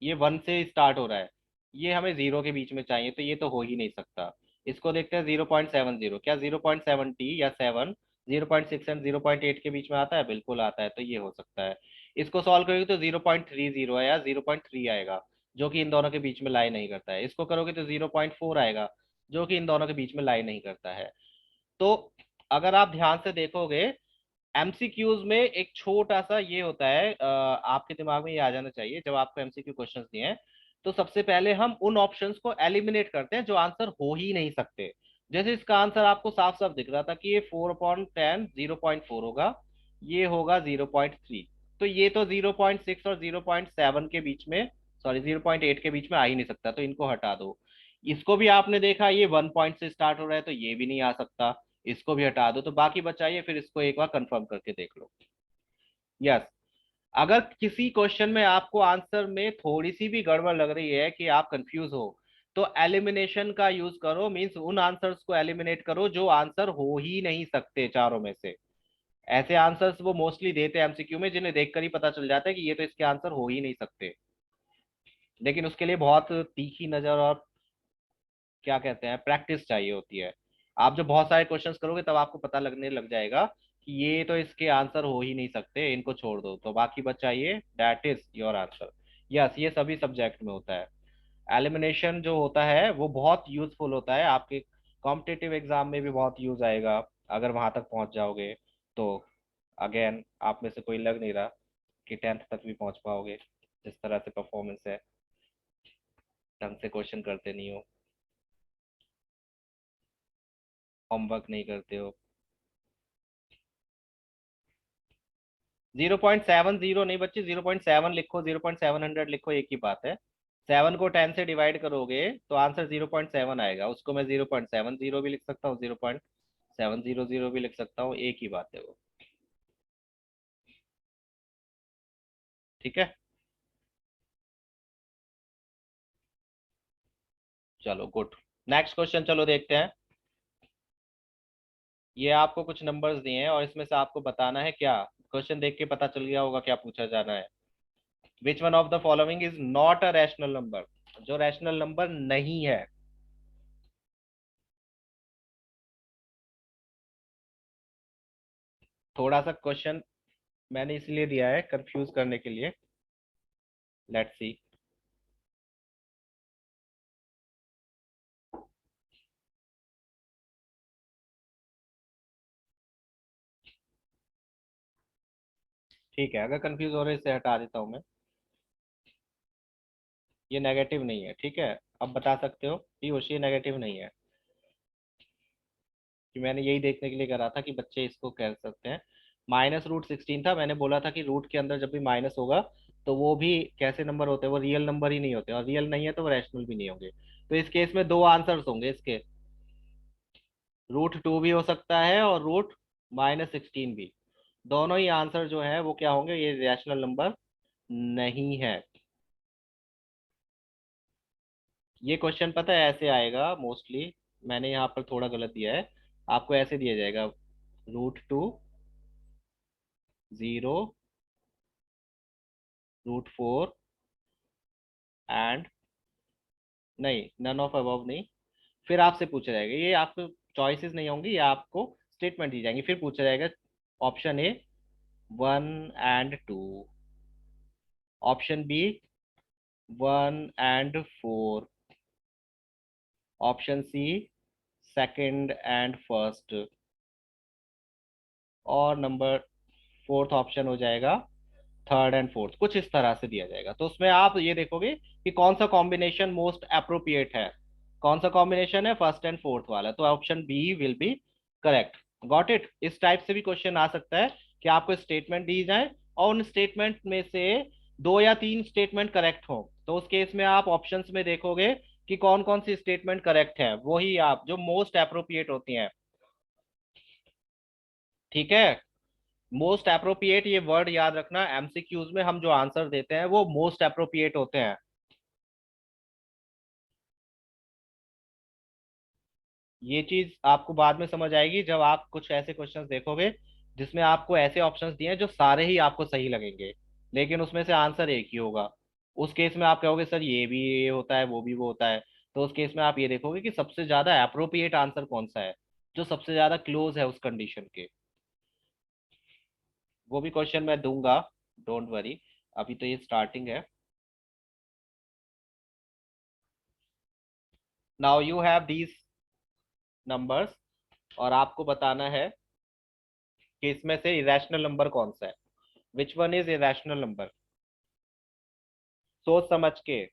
ये 1 से स्टार्ट हो रहा है, ये हमें 0 के बीच में चाहिए, तो ये तो हो ही नहीं सकता। इसको देखते हैं 0.70, क्या 0.70 या 7, 0.6 एंड 0.8 के बीच में आता है, बिल्कुल आता है, तो ये हो सकता है। इसको सॉल्व करोगे तो 0.30 है या 0.3 आएगा, जो कि इन दोनों के बीच में लाई नहीं करता है। इसको करोगे तो 0.4 आएगा, जो कि इन दोनों के बीच में लाई नहीं करता है। तो अगर आप ध्यान से देखोगे, एमसीक्यूज में एक छोटा सा ये होता है, आपके दिमाग में ये आ जाना चाहिए जब आपको एमसीक्यू क्वेश्चंस दिए हैं, तो सबसे पहले हम उन ऑप्शंस को एलिमिनेट करते हैं जो आंसर हो ही नहीं सकते। जैसे इसका आंसर आपको साफ साफ दिख रहा था कि ये 4/10 0.4 होगा, ये होगा 0.3, तो ये तो 0.6 और 0.7 के बीच में, सॉरी 0.8 के बीच में आ ही नहीं सकता, तो इनको हटा दो। इसको भी आपने देखा ये 1 पॉइंट से स्टार्ट हो रहा है, तो ये भी नहीं आ सकता, इसको भी हटा दो। तो बाकी बचाइए, फिर इसको एक बार कंफर्म करके देख लो। यस, अगर किसी क्वेश्चन में आपको आंसर में थोड़ी सी भी गड़बड़ लग रही है कि आप कंफ्यूज हो, तो एलिमिनेशन का यूज करो, मींस उन आंसर्स को एलिमिनेट करो जो आंसर हो ही नहीं सकते चारों में से। ऐसे आंसर्स वो मोस्टली देते हैं एमसीक्यू में जिन्हें देखकर ही पता चल जाता है कि ये तो इसके आंसर हो ही नहीं सकते। लेकिन उसके लिए बहुत तीखी नजर और क्या कहते हैं प्रैक्टिस चाहिए होती है। आप जब बहुत सारे क्वेश्चंस करोगे तब आपको पता लगने लग जाएगा कि ये तो इसके आंसर हो ही नहीं सकते, इनको छोड़ दो, तो बाकी बचाइए, that is your answer. Yes, ये सभी सब्जेक्ट में होता है। एलिमिनेशन जो होता है वो बहुत यूजफुल होता है, आपके कॉम्पिटिटिव एग्जाम में भी बहुत यूज आएगा अगर वहां तक पहुंच जाओगे तो। अगेन, आप में से कोई लग नहीं रहा कि 10th तक भी पहुंच पाओगे, जिस तरह से परफॉर्मेंस है, ढंग से क्वेश्चन करते नहीं हो, होमवर्क नहीं करते हो। 0.70 नहीं बच्चे, 0.7 लिखो, 0.700 लिखो, एक ही बात है। 7 को 10 से डिवाइड करोगे तो आंसर 0.7 आएगा, उसको मैं 0.70 भी लिख सकता हूँ, 0.700 भी लिख सकता हूँ, एक ही बात है वो। ठीक है, चलो गुड। नेक्स्ट क्वेश्चन चलो देखते हैं। ये आपको कुछ नंबर्स दिए हैं और इसमें से आपको बताना है क्या, क्वेश्चन देख के पता चल गया होगा क्या पूछा जाना है। Which one of the following is not a rational number, जो रैशनल नंबर नहीं है। थोड़ा सा क्वेश्चन मैंने इसलिए दिया है कंफ्यूज करने के लिए। Let's see. ठीक है, अगर कंफ्यूज हो रहे इसे हटा देता हूं मैं। ये नेगेटिव नहीं है, ठीक है। अब बता सकते हो कि ये नेगेटिव नहीं है, कि मैंने यही देखने के लिए करा था कि बच्चे इसको कह सकते हैं। -√16 था, मैंने बोला था कि रूट के अंदर जब भी माइनस होगा तो वो भी कैसे नंबर होते हैं, वो रियल नंबर ही नहीं होते, और रियल नहीं है तो वो रैशनल भी नहीं होंगे। तो इस केस में दो आंसर्स होंगे इसके, √2 भी हो सकता है और √-16 भी। दोनों ही आंसर जो है वो क्या होंगे, ये रैशनल नंबर नहीं है। ये क्वेश्चन पता है ऐसे आएगा मोस्टली, मैंने यहाँ पर थोड़ा गलत दिया है, आपको ऐसे दिया जाएगा, √2, 0, √4 एंड, नहीं नन ऑफ अबव नहीं। फिर आपसे पूछा जाएगा, ये आपको चॉइसेस नहीं होंगी, ये आपको स्टेटमेंट दी जाएंगी, फिर पूछा जाएगा option A 1 and 2, option B 1 and 4, option C second and first, और नंबर फोर्थ ऑप्शन हो जाएगा थर्ड एंड फोर्थ। कुछ इस तरह से दिया जाएगा, तो उसमें आप ये देखोगे कि कौन सा कॉम्बिनेशन मोस्ट अप्रोप्रिएट है, कौन सा कॉम्बिनेशन है फर्स्ट एंड फोर्थ वाला, तो option B will be correct. Got it. इस टाइप से भी क्वेश्चन आ सकता है कि आपको स्टेटमेंट दी जाए और उन स्टेटमेंट में से 2 या 3 स्टेटमेंट करेक्ट हो, तो उस केस में आप ऑप्शंस में देखोगे कि कौन कौन सी स्टेटमेंट करेक्ट है, वही आप जो मोस्ट अप्रोप्रिएट होती हैं। ठीक है, मोस्ट अप्रोप्रिएट ये वर्ड याद रखना, एमसीक्यूज में हम जो आंसर देते हैं वो मोस्ट अप्रोप्रिएट होते हैं। ये चीज आपको बाद में समझ आएगी जब आप कुछ ऐसे क्वेश्चंस देखोगे जिसमें आपको ऐसे ऑप्शंस दिए हैं जो सारे ही आपको सही लगेंगे, लेकिन उसमें से आंसर एक ही होगा। उस केस में आप कहोगे सर ये भी ये होता है वो भी वो होता है, तो उस केस में आप ये देखोगे कि सबसे ज्यादा अप्रोप्रिएट आंसर कौन सा है, जो सबसे ज्यादा क्लोज है उस कंडीशन के। वो भी क्वेश्चन मैं दूंगा, डोंट वरी, अभी तो ये स्टार्टिंग है। Now you have these numbers, और आपको बताना है कि इसमें से इरेशनल नंबर कौन सा है, विच वन इज इरेशनल नंबर। सोच समझ के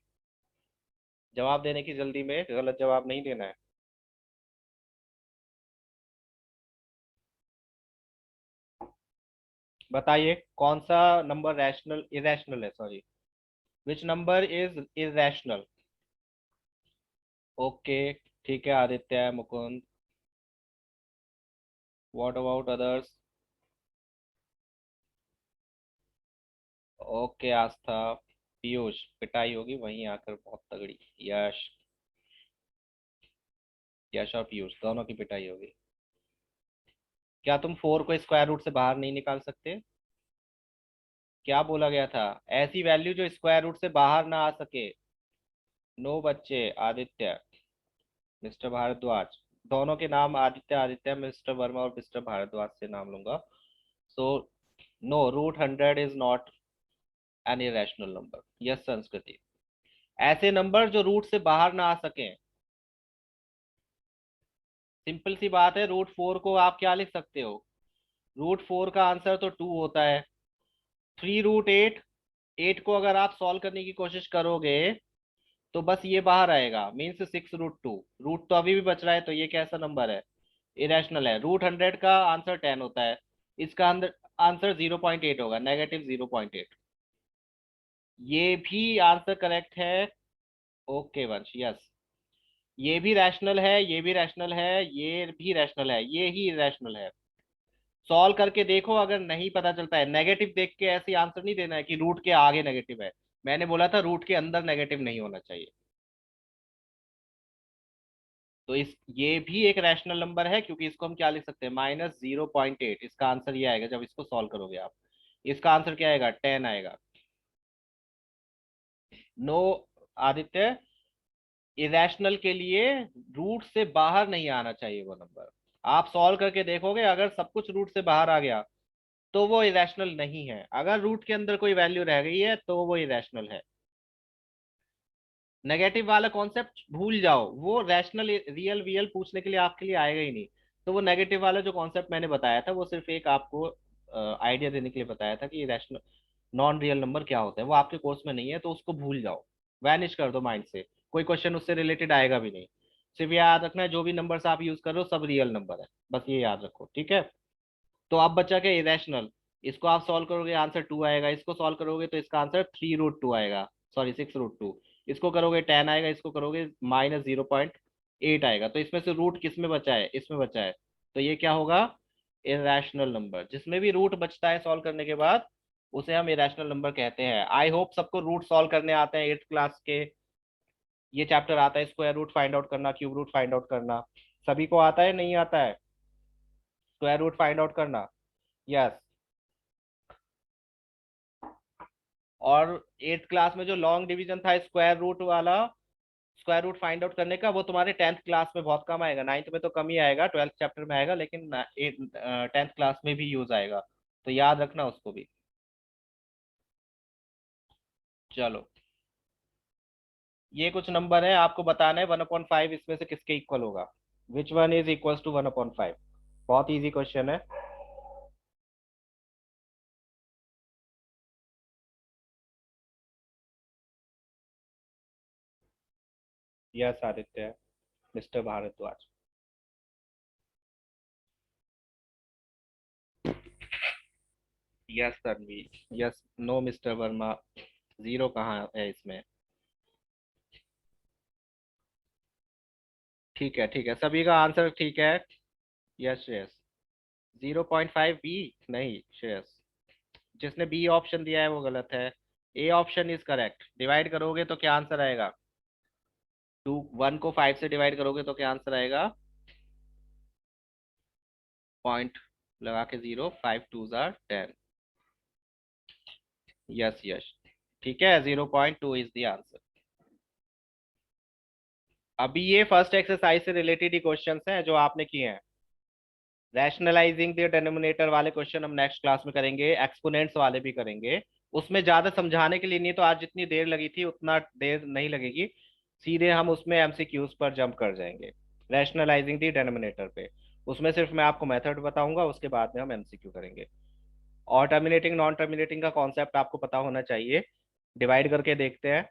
जवाब देने की जल्दी में गलत जवाब नहीं देना है। बताइए कौन सा नंबर रैशनल इरेशनल है, sorry, which number is irrational. Okay, ठीक है, Aditya, Mukund, what about others. Okay Astha, Piyush, पिटाई होगी वहीं आकर बहुत तगड़ी। यश, यश और पीयूष दोनों की पिटाई होगी। क्या तुम 4 को स्क्वायर रूट से बाहर नहीं निकाल सकते? क्या बोला गया था? ऐसी वैल्यू जो स्क्वायर रूट से बाहर ना आ सके। नो बच्चे, आदित्य, मिस्टर भारद्वाज, दोनों के नाम आदित्य आदित्य, मिस्टर वर्मा और मिस्टर भारद्वाज से नाम लूंगा। So no, root 100 is not an irrational number. Yes Sanskriti, ऐसे नंबर जो रूट से बाहर ना आ सके। सिंपल सी बात है, रूट 4 को आप क्या लिख सकते हो? रूट 4 का आंसर तो 2 होता है। 3√8, 8 को अगर आप सॉल्व करने की कोशिश करोगे तो बस ये बाहर आएगा, मीन्स 6√2। रूट तो अभी भी बच रहा है, तो ये कैसा नंबर है? इरेशनल है। रूट 100 का आंसर 10 होता है, इसका अंदर आंसर 0.8 होगा, -0.8। ये भी आंसर करेक्ट है। ओके वंश, यस, ये भी रैशनल है, ये भी रैशनल है, ये भी रैशनल है, ये ही इरेशनल है। सॉल्व करके देखो, अगर नहीं पता चलता है, नेगेटिव देख के ऐसे आंसर नहीं देना है कि रूट के आगे नेगेटिव है। मैंने बोला था रूट के अंदर नेगेटिव नहीं होना चाहिए। तो इस ये भी एक रैशनल नंबर है, क्योंकि इसको हम क्या लिख सकते हैं, -0.8। इसका आंसर ये आएगा जब इसको सॉल्व करोगे आप। इसका आंसर क्या आएगा? 10 आएगा। नो आदित्य, इरेशनल के लिए रूट से बाहर नहीं आना चाहिए वो नंबर। आप सॉल्व करके देखोगे, अगर सब कुछ रूट से बाहर आ गया तो वो इरेशनल नहीं है, अगर रूट के अंदर कोई वैल्यू रह गई है तो वो इरेशनल है। नेगेटिव वाला कॉन्सेप्ट भूल जाओ, वो रैशनल रियल वीएल पूछने के लिए आपके लिए आएगा ही नहीं। तो वो नेगेटिव वाला जो कॉन्सेप्ट मैंने बताया था वो सिर्फ एक आपको आइडिया देने के लिए बताया था कि रैशनल नॉन रियल नंबर क्या होता है, वो आपके कोर्स में नहीं है, तो उसको भूल जाओ, वैनिश कर दो माइंड से। कोई क्वेश्चन उससे रिलेटेड आएगा भी नहीं। सिर्फ ये याद रखना है जो भी नंबर्स आप यूज कर रहे हो सब रियल नंबर है, बस ये याद रखो, ठीक है। तो अब बचा क्या? इरेशनल। इसको आप सॉल्व करोगे आंसर 2 आएगा, इसको सॉल्व करोगे तो इसका आंसर 3√2 आएगा, सॉरी 6√2। इसको करोगे 10 आएगा, इसको करोगे -0.8 आएगा। तो इसमें से रूट किस में बचा है? इसमें बचा है। तो ये क्या होगा? Irrational number. जिसमें भी रूट बचता है सॉल्व करने के बाद उसे हम इरेशनल नंबर कहते हैं। आई होप सबको रूट सॉल्व करने आते हैं 8th क्लास के। ये चैप्टर आता है स्क्वायर रूट फाइंड आउट करना, क्यूब रूट फाइंड आउट करना। सभी को आता है नहीं आता है? स्क्वायर रूट फाइंड आउट करना, यस। और 8th क्लास में जो लॉन्ग डिवीजन था स्क्वायर रूट वाला, स्क्वायर रूट फाइंड आउट करने का, वो तुम्हारे 10th क्लास में बहुत कम आएगा। 9th में तो कम ही आएगा, 12th चैप्टर में आएगा, लेकिन 10th क्लास में भी यूज आएगा, तो याद रखना उसको भी। चलो। ये कुछ नंबर है, आपको बताना है 1/5 इसमें से किसके इक्वल होगा। Which one is equal to 1/5। बहुत इजी क्वेश्चन है। Yes Aditya, mister Bharadwaj. Yes Tanveer, yes. No mister Verma, zero कहाँ है इसमें। ठीक है, सभी का आंसर ठीक है। यस श्रेयस। 0.5 बी। नहीं श्रेयस, जिसने बी ऑप्शन दिया है वो गलत है। A option is correct. Divide करोगे तो क्या आंसर आएगा। 1 को 5 से डिवाइड करोगे तो क्या आंसर आएगा। पॉइंट लगा के 0, 5 2 10। यस यस, ठीक है, 0.2 इज द आंसर। अभी ये फर्स्ट एक्सरसाइज से रिलेटेड ही क्वेश्चंस हैं जो आपने किए हैं। रैशनलाइजिंग द डिनोमिनेटर वाले क्वेश्चन हम नेक्स्ट क्लास में करेंगे, एक्सपोनेंट्स वाले भी करेंगे। उसमें ज्यादा समझाने के लिए नहीं, तो आज जितनी देर लगी थी उतना देर नहीं लगेगी। सीधे हम उसमें एमसीक्यूज पर जंप कर जाएंगे, रैशनलाइजिंग द डिनोमिनेटर पे। उसमें सिर्फ मैं आपको मेथड बताऊंगा, उसके बाद में हम एमसीक्यू करेंगे। और टर्मिनेटिंग नॉन टर्मिनेटिंग का कॉन्सेप्ट आपको पता होना चाहिए। डिवाइड करके देखते हैं,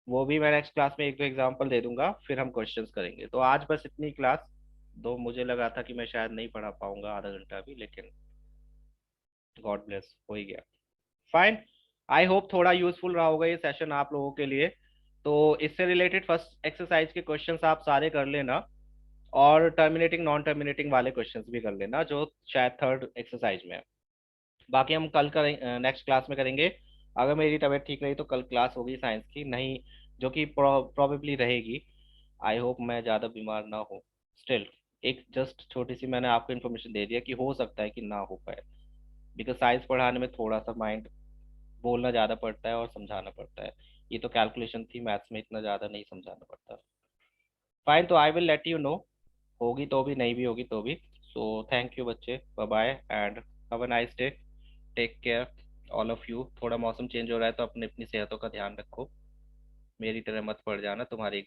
वो भी मैं नेक्स्ट क्लास में एक दो एग्जांपल दे दूंगा, फिर हम क्वेश्चंस करेंगे। तो आज बस इतनी क्लास दो। मुझे लगा था कि मैं शायद नहीं पढ़ा पाऊंगा आधा घंटा भी, लेकिन गॉड ब्लेस, हो ही गया। फाइन। आई होप थोड़ा यूजफुल रहा होगा ये सेशन आप लोगों के लिए। तो इससे रिलेटेड फर्स्ट एक्सरसाइज के क्वेश्चंस आप सारे कर लेना, और टर्मिनेटिंग नॉन टर्मिनेटिंग वाले क्वेश्चंस भी कर लेना जो शायद थर्ड एक्सरसाइज में है। बाकी हम कल करें, नेक्स्ट क्लास में करेंगे। अगर मेरी तबीयत ठीक रही तो कल क्लास होगी साइंस की, नहीं जो कि प्रोबेबली रहेगी। आई होप मैं ज़्यादा बीमार ना हो। स्टिल एक जस्ट छोटी सी मैंने आपको इन्फॉर्मेशन दे दिया कि हो सकता है कि ना हो पाए, बिकॉज साइंस पढ़ाने में थोड़ा सा माइंड बोलना ज़्यादा पड़ता है और समझाना पड़ता है। ये तो कैलकुलेशन थी, मैथ्स में इतना ज़्यादा नहीं समझाना पड़ता। फाइन, तो I will let you know, होगी तो भी, नहीं भी होगी तो भी। सो थैंक यू बच्चे, bye bye and have a nice day. Take care all of you. थोड़ा मौसम चेंज हो रहा है तो अपनी अपनी सेहतों का ध्यान रखो। मेरी तरह मत पड़ जाना, तुम्हारी